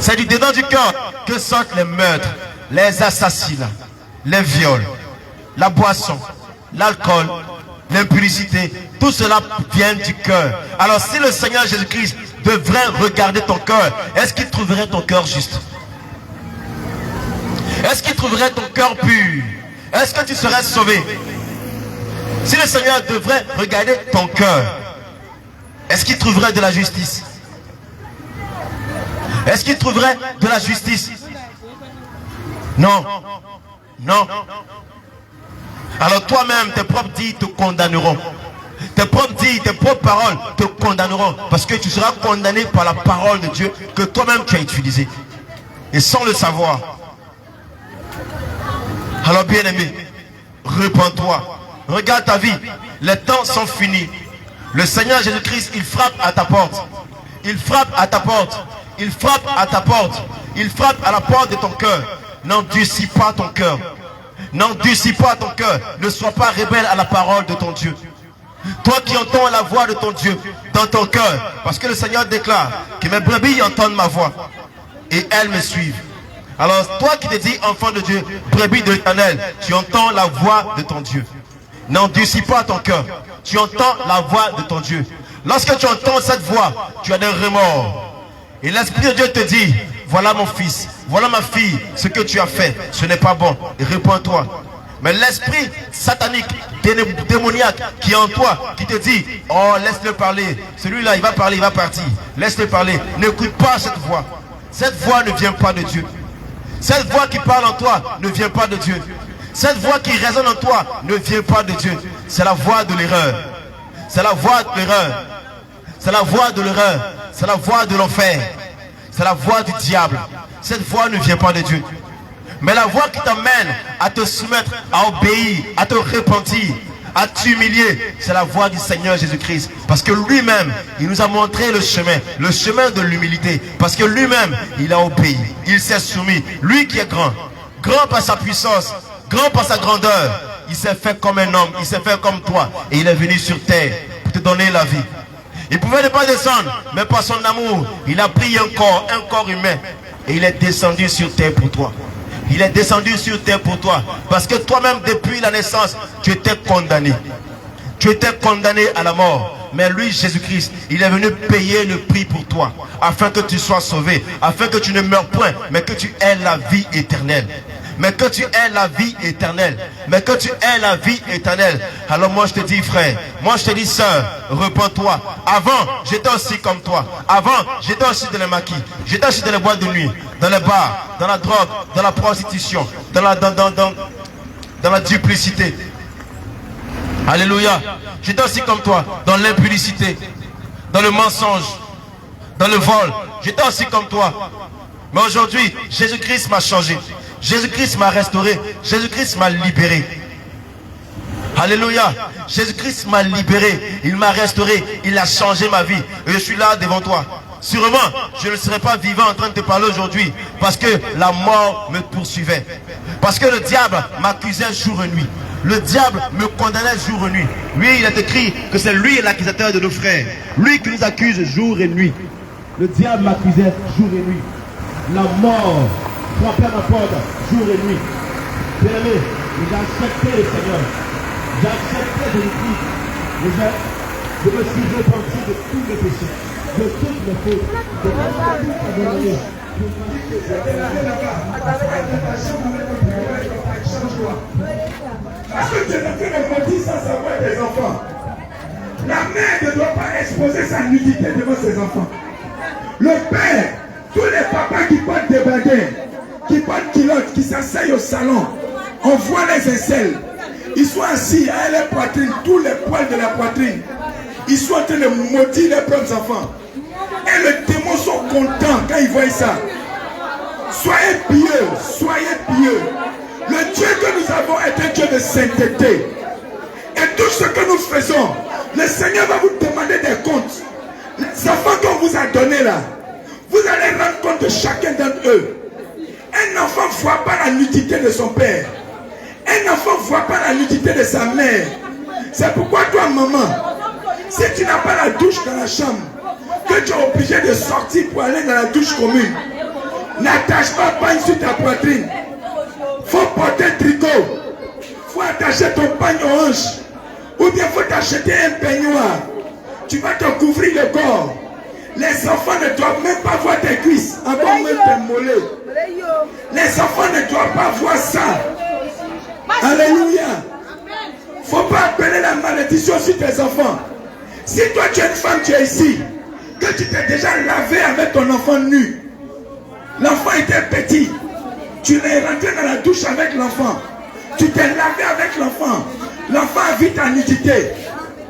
C'est du dedans du cœur que sortent les meurtres, les assassinats, les viols, la boisson, l'alcool, l'impudicité. Tout cela vient du cœur. Alors si le Seigneur Jésus-Christ devrait regarder ton cœur, est-ce qu'il trouverait ton cœur juste? Est-ce qu'il trouverait ton cœur pur? Est-ce que tu serais sauvé? Si le Seigneur devrait regarder ton cœur, est-ce qu'il trouverait de la justice? Est-ce qu'il trouverait de la justice? Non. Non. Alors toi-même, tes propres dits te condamneront. Tes propres dits, tes propres paroles te condamneront. Parce que tu seras condamné par la parole de Dieu que toi-même tu as utilisée. Et sans le savoir. Alors bien aimé, repens-toi. Regarde ta vie. Les temps sont finis. Le Seigneur Jésus-Christ, il frappe à ta porte. Il frappe à ta porte. Il frappe à ta porte. Il frappe à la porte de ton cœur. N'endurcis pas ton cœur. N'endurcis pas ton cœur. Ne sois pas rebelle à la parole de ton Dieu. Toi qui entends la voix de ton Dieu dans ton cœur. Parce que le Seigneur déclare que mes brebis entendent ma voix. Et elles me suivent. Alors toi qui te dis enfant de Dieu, brebis de l'Éternel, tu entends la voix de ton Dieu. N'endurcis pas ton cœur. Tu entends la voix de ton Dieu. Lorsque tu entends cette voix, tu as des remords. Et l'Esprit de Dieu te dit, voilà mon fils, voilà ma fille, ce que tu as fait, ce n'est pas bon. Et réponds-toi. Mais l'esprit satanique, démoniaque qui est en toi, qui te dit, oh laisse-le parler, celui-là il va parler, il va partir, laisse-le parler. N'écoute pas cette voix. Cette voix ne vient pas de Dieu. Cette voix qui parle en toi ne vient pas de Dieu. Cette voix qui résonne en toi ne vient pas de Dieu. C'est la voix de l'erreur. C'est la voix de l'erreur. C'est la voix de l'erreur. C'est la voix de l'enfer. C'est la voix du diable. Cette voix ne vient pas de Dieu. Mais la voix qui t'amène à te soumettre, à obéir, à te repentir, à t'humilier, c'est la voix du Seigneur Jésus-Christ. Parce que lui-même, il nous a montré le chemin de l'humilité. Parce que lui-même, il a obéi, il s'est soumis. Lui qui est grand, grand par sa puissance, grand par sa grandeur, il s'est fait comme un homme, il s'est fait comme toi. Et il est venu sur terre pour te donner la vie. Il pouvait ne pas descendre, mais par son amour, il a pris un corps humain, et il est descendu sur terre pour toi. Il est descendu sur terre pour toi. Parce que toi-même, depuis la naissance, tu étais condamné. Tu étais condamné à la mort. Mais lui, Jésus-Christ, il est venu payer le prix pour toi, afin que tu sois sauvé, afin que tu ne meurs point, mais que tu aies la vie éternelle. Mais que tu aies la vie éternelle. Mais que tu aies la vie éternelle. Alors moi je te dis frère, moi je te dis sœur, repens-toi. Avant, j'étais aussi comme toi. Avant, j'étais aussi dans les maquis. J'étais aussi dans les boîtes de nuit, dans les bars, dans la drogue, dans la prostitution, dans la duplicité. Alléluia. J'étais aussi comme toi, dans l'impudicité, dans le mensonge, dans le vol. J'étais aussi comme toi. Mais aujourd'hui, Jésus-Christ m'a changé. Jésus-Christ m'a restauré. Jésus-Christ m'a libéré. Alléluia. Jésus-Christ m'a libéré. Il m'a restauré. Il a changé ma vie. Et je suis là devant toi. Sûrement, je ne serais pas vivant en train de te parler aujourd'hui. Parce que la mort me poursuivait. Parce que le diable m'accusait jour et nuit. Le diable me condamnait jour et nuit. Lui, il est écrit que c'est lui l'accusateur de nos frères. Lui qui nous accuse jour et nuit. Le diable m'accusait jour et nuit. La mort frappait à ma porte jour et nuit. Bien-aimé, j'ai accepté le Seigneur. J'ai accepté Jésus-Christ. Je me suis repenti de tous mes péchés, de toutes mes fautes, de toute ma vie. Parce que tu n'as fait le petit sans savoir des enfants. La mère ne doit pas exposer sa nudité devant ses enfants. Le père, tous les papas qui portent des baguettes, qui portent culottes, qui s'asseyent au salon, on voit les aisselles. Ils sont assis à la poitrine, tous les poils de la poitrine. Ils sont en train de maudire les propres enfants. Et les démons sont contents quand ils voient ça. Soyez pieux, soyez pieux. Le Dieu que nous avons est un Dieu de sainteté. Et tout ce que nous faisons, le Seigneur va vous demander des comptes. Les enfants qu'on vous a donnés là, vous allez rendre compte de chacun d'entre eux. Un enfant ne voit pas la nudité de son père. Un enfant ne voit pas la nudité de sa mère. C'est pourquoi toi, maman, si tu n'as pas la douche dans la chambre, que tu es obligé de sortir pour aller dans la douche commune, n'attache pas pagne sur ta poitrine. Faut porter un tricot. Faut attacher ton pagne aux hanches. Ou bien faut t'acheter un peignoir. Tu vas te couvrir le corps. Les enfants ne doivent même pas voir tes cuisses, encore même tes mollets. Les enfants ne doivent pas voir ça. Alléluia. Faut pas appeler la malédiction sur tes enfants. Si toi tu es une femme, tu es ici, que tu t'es déjà lavé avec ton enfant nu. L'enfant était petit. Tu es rentré dans la douche avec l'enfant. Tu t'es lavé avec l'enfant. L'enfant a vu ta nudité.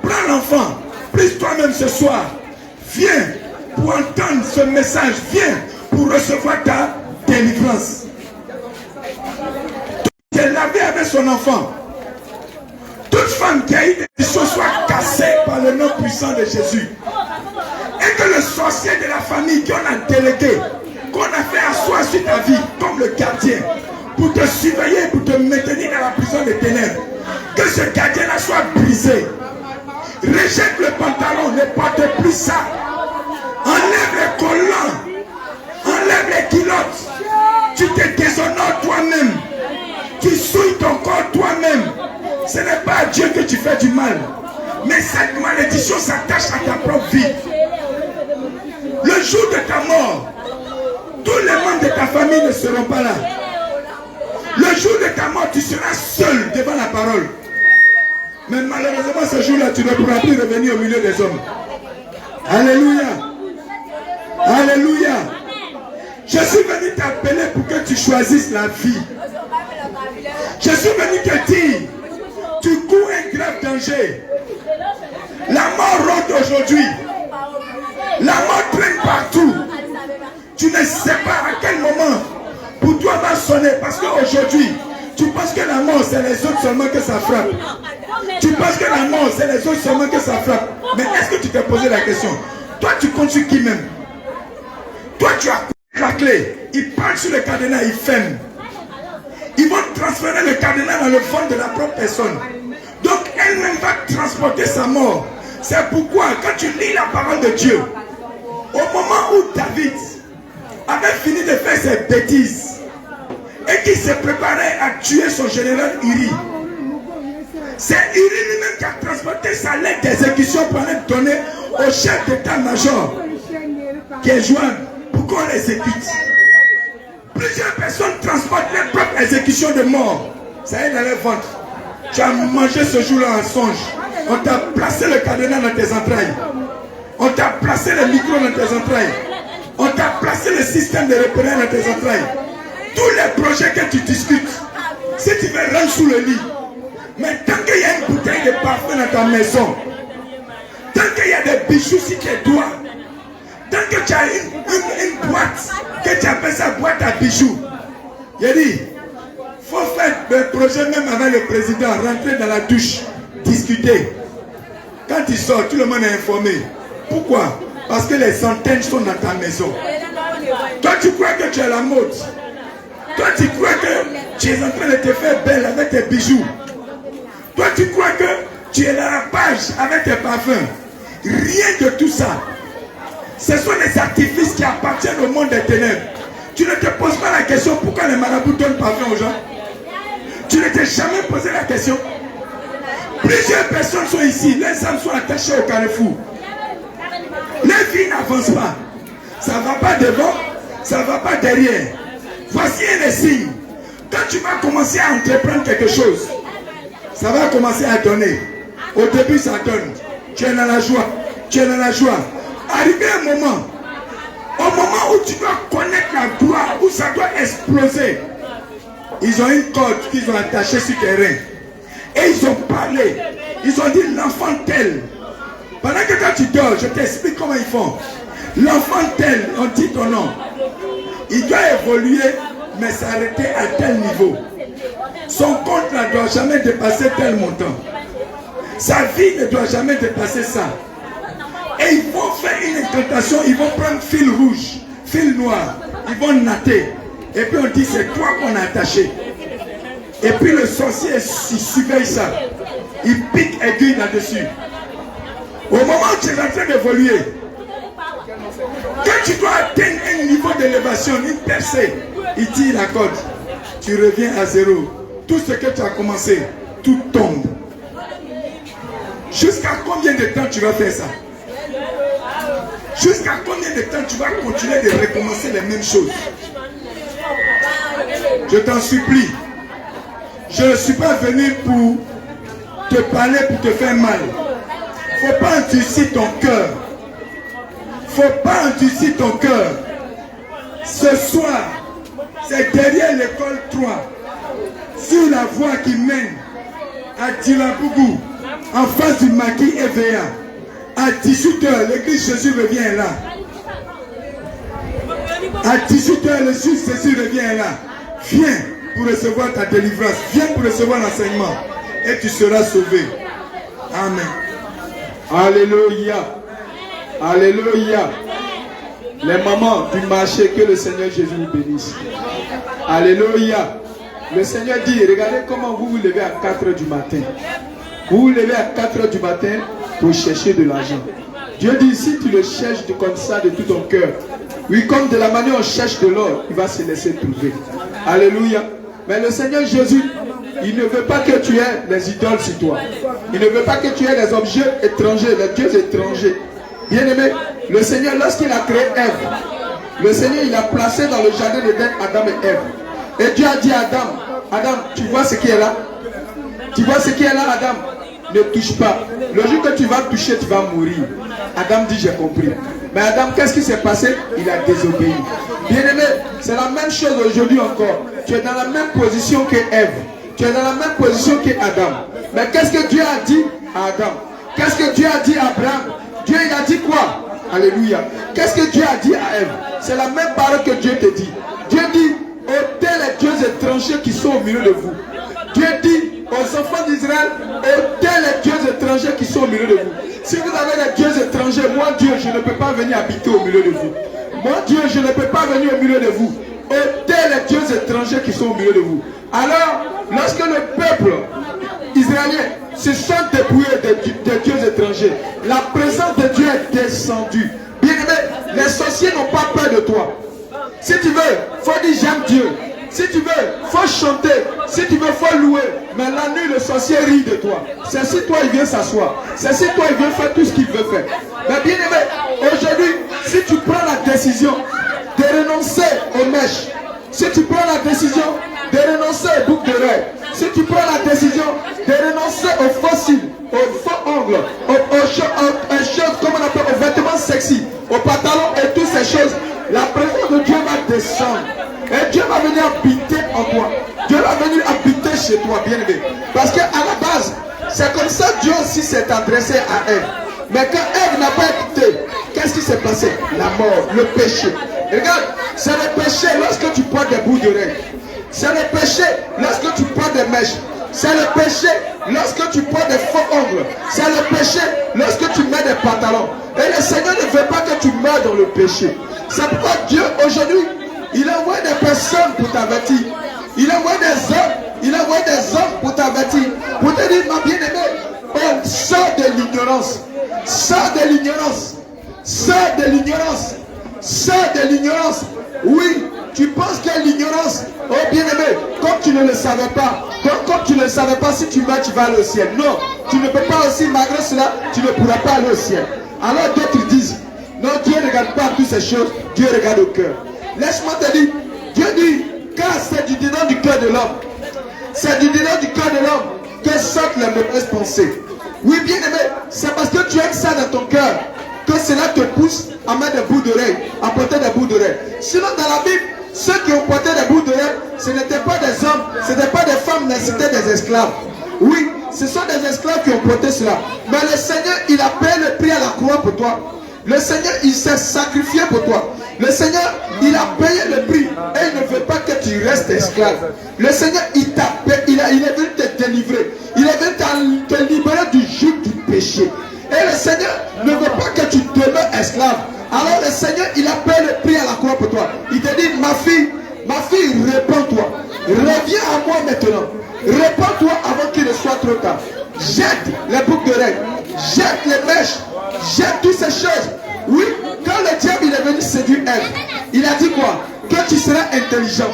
Prends l'enfant. Prise toi-même ce soir. Viens pour entendre ce message. Viens pour recevoir ta délivrance. Tu t'es lavé avec son enfant. Toute femme qui a eu des choses soit cassée par le nom puissant de Jésus. Et que le sorcier de la famille qu'on a délégué, qu'on a fait asseoir sur ta vie comme le gardien, pour te surveiller, pour te maintenir dans la prison des ténèbres, que ce gardien-là soit brisé. Rejette le pantalon, ne porte plus ça. Enlève les collants, enlève les culottes. Tu te déshonores toi-même. Tu souilles ton corps toi-même. Ce n'est pas à Dieu que tu fais du mal. Mais cette malédiction s'attache à ta propre vie. Le jour de ta mort, tous les membres de ta famille ne seront pas là. Le jour de ta mort, tu seras seul devant la parole. Mais malheureusement, ce jour-là, tu ne pourras plus revenir au milieu des hommes. Alléluia. Alléluia. Je suis venu t'appeler pour que tu choisisses la vie. Je suis venu te dire, tu cours un grave danger. La mort rôde aujourd'hui. La mort traîne partout. Tu ne sais pas à quel moment pour toi va sonner. Parce qu'aujourd'hui, tu penses que la mort, c'est les autres seulement que ça frappe. Tu penses que la mort, c'est les autres seulement que ça frappe. Mais est-ce que tu t'es posé la question? Toi, tu comptes sur qui même? Toi, tu as la clé. Ils parlent sur le cadenas, ils ferment. Ils vont transférer le cadenas dans le ventre de la propre personne. Donc, elle-même va transporter sa mort. C'est pourquoi quand tu lis la parole de Dieu, au moment où David avait fini de faire ses bêtises et qu'il se préparait à tuer son général Uri, c'est Uri lui-même qui a transporté sa lettre d'exécution pour aller donner au chef d'état-major qui est Joanne pour qu'on l'exécute. Plusieurs personnes transportent leur propre exécution de mort. Ça y est dans leur ventre. Tu as mangé ce jour-là en songe. On t'a placé le cadenas dans tes entrailles. On t'a placé le micro dans tes entrailles. On t'a placé le système de repérage dans tes entrailles. Tous les projets que tu discutes, si tu veux rentrer sous le lit, mais tant qu'il y a une bouteille de parfum dans ta maison, tant qu'il y a des bijoux sur tes doigts, tant que tu as une boîte, que tu appelles ça boîte à bijoux, il dit, il faut faire le projet même avec le président, rentrer dans la douche, discuter. Quand il sort, tout le monde est informé. Pourquoi? Parce que les antennes sont dans ta maison. Toi, tu crois que tu es la mode. Toi, tu crois que tu es en train de te faire belle avec tes bijoux. Toi, tu crois que tu es dans la page avec tes parfums. Rien de tout ça. Ce sont des artifices qui appartiennent au monde des ténèbres. Tu ne te poses pas la question pourquoi les marabouts donnent parfum aux gens. Tu ne t'es jamais posé la question. Plusieurs personnes sont ici. Les âmes sont attachées au carrefour. Les vies n'avancent pas. Ça ne va pas devant, ça ne va pas derrière. Voici un signe. Quand tu vas commencer à entreprendre quelque chose, ça va commencer à donner. Au début, ça donne. Tu es dans la joie. Tu es dans la joie. Arrivé un moment, au moment où tu dois connaître la gloire, où ça doit exploser, ils ont une corde qu'ils ont attachée sur tes reins. Et ils ont parlé. Ils ont dit l'enfant tel. Pendant que quand tu dors, je t'explique comment ils font. L'enfant tel, on dit ton nom. Il doit évoluer, mais s'arrêter à tel niveau. Son compte ne doit jamais dépasser tel montant. Sa vie ne doit jamais dépasser ça. Et ils vont faire une incantation, ils vont prendre fil rouge, fil noir, ils vont natter. Et puis on dit c'est toi qu'on a attaché. Et puis le sorcier il surveille ça. Il pique aiguille là-dessus. Au moment où tu es en train d'évoluer, quand tu dois atteindre un niveau d'élévation, une percée, il tire la corde. Tu reviens à zéro. Tout ce que tu as commencé, tout tombe. Jusqu'à combien de temps tu vas faire ça? Jusqu'à combien de temps tu vas continuer de recommencer les mêmes choses? Je t'en supplie. Je ne suis pas venu pour te parler, pour te faire mal. Il ne faut pas endurcir ton cœur. Il ne faut pas endurcir ton cœur. Ce soir, c'est derrière l'école 3, sur la voie qui mène à Djilabougou, en face du maquis EVA. À 18h, l'église Jésus revient là. À 18h, le juge Jésus revient là. Viens pour recevoir ta délivrance. Viens pour recevoir l'enseignement. Et tu seras sauvé. Amen. Alléluia. Alléluia. Les mamans du marché, que le Seigneur Jésus vous bénisse. Alléluia. Le Seigneur dit, regardez comment vous vous levez à 4h du matin. Vous vous levez à 4h du matin pour chercher de l'argent. Dieu dit, si tu le cherches comme ça de tout ton cœur, oui, comme de la manière on cherche de l'or, il va se laisser trouver. Alléluia. Mais le Seigneur Jésus, il ne veut pas que tu aies les idoles sur toi. Il ne veut pas que tu aies les objets étrangers, les dieux étrangers. Bien-aimé, le Seigneur, lorsqu'il a créé Ève, le Seigneur, il a placé dans le jardin d'Éden Adam et Ève. Et Dieu a dit à Adam, Adam, tu vois ce qui est là? Tu vois ce qui est là, Adam? Ne touche pas. Le jour que tu vas toucher, tu vas mourir. Adam dit, j'ai compris. Mais Adam, qu'est-ce qui s'est passé? Il a désobéi. Bien-aimé, c'est la même chose aujourd'hui encore. Tu es dans la même position que Ève. Tu es dans la même position que Adam. Mais qu'est-ce que Dieu a dit à Adam? Qu'est-ce que Dieu a dit à Abraham? Dieu il a dit quoi? Alléluia. Qu'est-ce que Dieu a dit à Ève? C'est la même parole que Dieu te dit. Dieu dit, ôtez les dieux étrangers qui sont au milieu de vous. Dieu dit aux enfants d'Israël, ôtez les dieux étrangers qui sont au milieu de vous. Si vous avez des dieux étrangers, moi Dieu, je ne peux pas venir habiter au milieu de vous. Moi Dieu, je ne peux pas venir au milieu de vous. Ôtez les dieux étrangers qui sont au milieu de vous. Alors, lorsque le peuple israélien se sont dépouillés de dieux étrangers. La présence de Dieu est descendue. Bien aimé, les sorciers n'ont pas peur de toi. Si tu veux, faut dire j'aime Dieu. Si tu veux, faut chanter. Si tu veux, faut louer. Mais la nuit, le sorcier rit de toi. C'est si toi, il vient s'asseoir. C'est si toi, il vient faire tout ce qu'il veut faire. Mais bien aimé, aujourd'hui, si tu prends la décision de renoncer aux mèches, si tu prends la décision de renoncer aux boucles d'oreilles, si tu prends la décision de renoncer aux fossiles, aux faux ongles, aux choses, comme on appelle, aux vêtements sexy, aux pantalons et toutes ces choses, la présence de Dieu va descendre. Et Dieu va venir habiter en toi. Dieu va venir habiter chez toi, bien aimé. Parce qu'à la base, c'est comme ça que Dieu aussi s'est adressé à Ève. Mais quand Ève n'a pas écouté, qu'est-ce qui s'est passé? La mort, le péché. Et regarde, c'est le péché lorsque tu portes des bouts d'oreilles. C'est le péché lorsque tu portes des mèches. C'est le péché lorsque tu portes des faux ongles. C'est le péché lorsque tu mets des pantalons. Et le Seigneur ne veut pas que tu meurs dans le péché. C'est pourquoi Dieu aujourd'hui, il envoie des personnes pour t'avertir. Il envoie des hommes pour t'avertir. Pour te dire, ma bien-aimée, on sort de l'ignorance. Sors de l'ignorance. Sors de l'ignorance. Sors de l'ignorance. Oui, tu penses que l'ignorance, oh bien-aimé, comme tu ne le savais pas, comme tu ne le savais pas, si tu meurs, tu vas aller au ciel. Non, tu ne peux pas aussi, malgré cela, tu ne pourras pas aller au ciel. Alors d'autres disent, non, Dieu ne regarde pas toutes ces choses, Dieu regarde au cœur. Laisse-moi te dire, Dieu dit, car c'est du dedans du cœur de l'homme. C'est du dedans du cœur de l'homme que sortent les mauvaises pensées. Oui, bien aimé, c'est parce que tu aimes ça dans ton cœur que cela te pousse à mettre des bouts d'oreilles, à porter des bouts d'oreilles. Sinon, dans la Bible, ceux qui ont porté des bouts d'oreilles, ce n'étaient pas des hommes, ce n'étaient pas des femmes, mais c'était des esclaves. Oui, ce sont des esclaves qui ont porté cela. Mais le Seigneur, il a payé le prix à la croix pour toi. Le Seigneur, il s'est sacrifié pour toi. Le Seigneur, il a payé le prix et il ne veut pas que tu restes esclave. Le Seigneur, il t'a payé, il est venu te délivrer. Il est venu te libérer du joug du péché. Et le Seigneur ne veut pas que tu demeures esclave. Alors le Seigneur, il a payé le prix à la croix pour toi. Il te dit, ma fille, répands-toi. Reviens à moi maintenant. Répands-toi avant qu'il ne soit trop tard. Jette les boucles d'oreilles. Jette les mèches. Jette toutes ces choses. Oui, quand le diable il est venu séduire Ève, il a dit quoi? Que tu seras intelligent.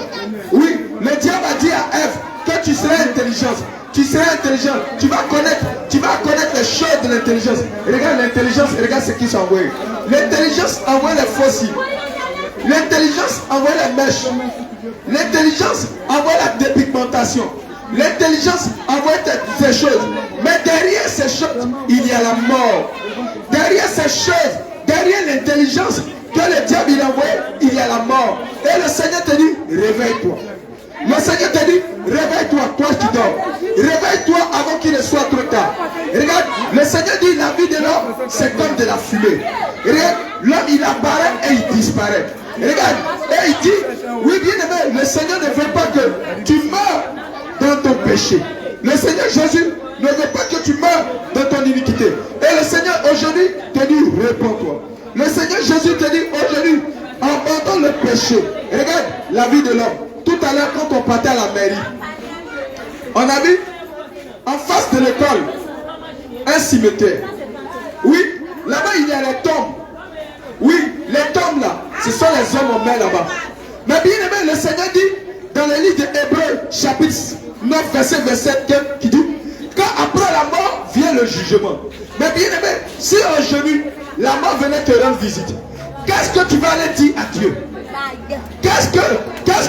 Oui, le diable a dit à Ève que tu seras intelligent. Tu seras intelligent. Tu vas connaître les choses de l'intelligence. Regarde l'intelligence, regarde ce qui s'est envoyé. L'intelligence envoie les fossiles. L'intelligence envoie les mèches. L'intelligence envoie la dépigmentation. L'intelligence envoie ces choses. Mais derrière ces choses, il y a la mort. Derrière ces choses, derrière l'intelligence que le diable il envoie, il y a la mort. Et le Seigneur te dit, réveille-toi. Le Seigneur te dit, réveille-toi, toi qui dors. Réveille-toi avant qu'il ne soit trop tard. Regarde, le Seigneur dit, la vie de l'homme, c'est comme de la fumée. Regarde, l'homme il apparaît et il disparaît. Regarde, et il dit, oui bien aimé, le Seigneur ne veut pas que tu meurs dans ton péché. Le Seigneur Jésus ne veut pas que tu meurs dans ton iniquité. Et le Seigneur aujourd'hui te dit, réponds-toi. Le Seigneur Jésus te dit aujourd'hui, abandonne le péché. Regarde la vie de l'homme. Tout à l'heure, quand on partait à la mairie, on a vu en face de l'école un cimetière. Oui, là-bas il y a les tombes. Oui, les tombes là, ce sont les hommes en mer là-bas. Mais bien aimé, le Seigneur dit dans le livre d'Hébreux, chapitre 9, verset 27, qui dit, quand après la mort vient le jugement. Mais bien aimé, si aujourd'hui la mort venait te rendre visite, qu'est-ce que tu vas aller dire à Dieu?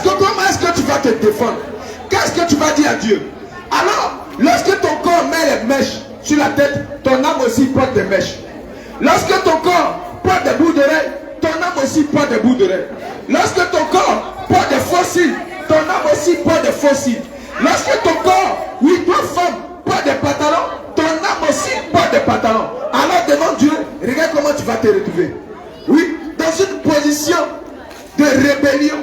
Comment est-ce que tu vas te défendre? Qu'est-ce que tu vas dire à Dieu? Alors, lorsque ton corps met les mèches sur la tête, ton âme aussi porte des mèches. Lorsque ton corps porte des bouts d'oreilles, ton âme aussi porte des bouts d'oreilles. Lorsque ton corps porte des fossiles, ton âme aussi porte des fossiles. Lorsque ton corps, oui, toi femme, porte des pantalons, ton âme aussi porte des pantalons. Alors devant Dieu, regarde comment tu vas te retrouver. Oui, dans une position de rébellion.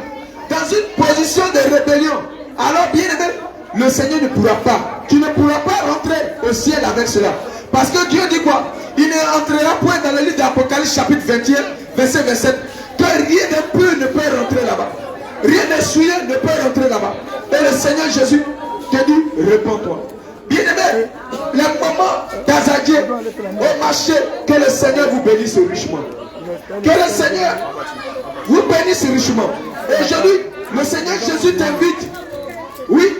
Dans une position de rébellion. Alors bien aimé, le Seigneur ne pourra pas. Tu ne pourras pas rentrer au ciel avec cela. Parce que Dieu dit quoi? Il ne rentrera point dans le livre d'Apocalypse chapitre 21, verset 27. Que rien de pur ne peut rentrer là-bas. Rien de souillé ne peut rentrer là-bas. Et le Seigneur Jésus te dit, réponds-toi. Bien aimé, la Maman Dazadier, au marché, que le Seigneur vous bénisse richement. Que le Seigneur vous bénisse richement. Et aujourd'hui, le Seigneur Jésus t'invite, oui,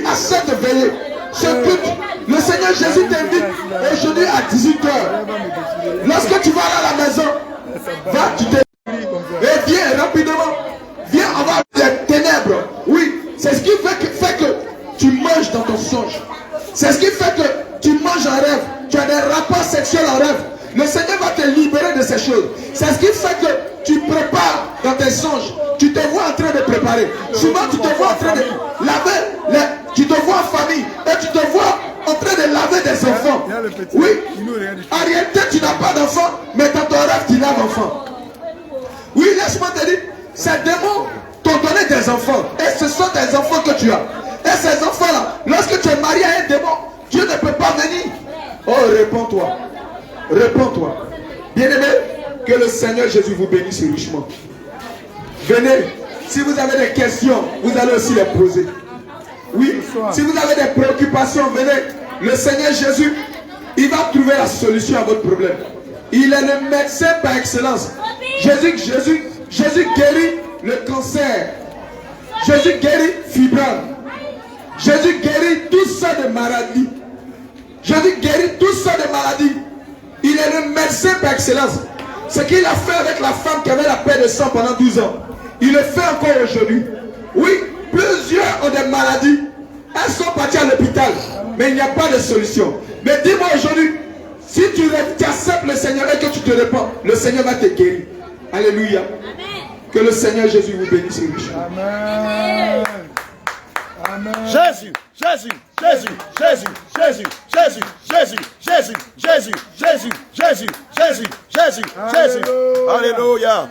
à cette veillée, ce culte. Le Seigneur Jésus t'invite aujourd'hui à 18h. Lorsque tu vas à la maison, va, tu te... Et viens rapidement. Viens avoir les ténèbres. Oui, c'est ce qui fait que tu manges dans ton songe. C'est ce qui fait que tu manges en rêve. Tu as des rapports sexuels en rêve. Le Seigneur va te libérer de ces choses. C'est ce qui fait que tu prépares dans tes songes. Tu te vois en train de préparer. Souvent tu te vois en train de laver. Tu te vois en famille. Et tu te vois en train de laver des enfants. Oui. En réalité tu n'as pas d'enfants. Mais dans ton rêve tu laves enfants. Oui, laisse-moi te dire. Ces démons t'ont donné des enfants. Et ce sont des enfants que tu as. Et ces enfants-là, lorsque tu es marié à un démon, Dieu ne peut pas venir. Oh, réponds-toi. Réponds-toi. Bien-aimé, que le Seigneur Jésus vous bénisse richement. Venez. Si vous avez des questions, vous allez aussi les poser. Oui, si vous avez des préoccupations, venez. Le Seigneur Jésus, il va trouver la solution à votre problème. Il est le médecin par excellence. Jésus guérit le cancer. Jésus guérit fibrome. Jésus guérit toutes sortes de maladies. Jésus guérit toutes sortes de maladies. Il est le médecin par excellence. Ce qu'il a fait avec la femme qui avait la paix de sang pendant 12 ans, il le fait encore aujourd'hui. Oui, plusieurs ont des maladies. Elles sont parties à l'hôpital, mais il n'y a pas de solution. Mais dis-moi aujourd'hui, si tu acceptes le Seigneur et que tu te répands, le Seigneur va te guérir. Alléluia. Que le Seigneur Jésus vous bénisse richement. Amen. Amen. Jésus, Jésus, Jésus, Jésus, Jésus, Jésus, Jésus, Jésus, Jésus, Jésus, Jésus, Jésus, Jésus, Jésus. Alléluia.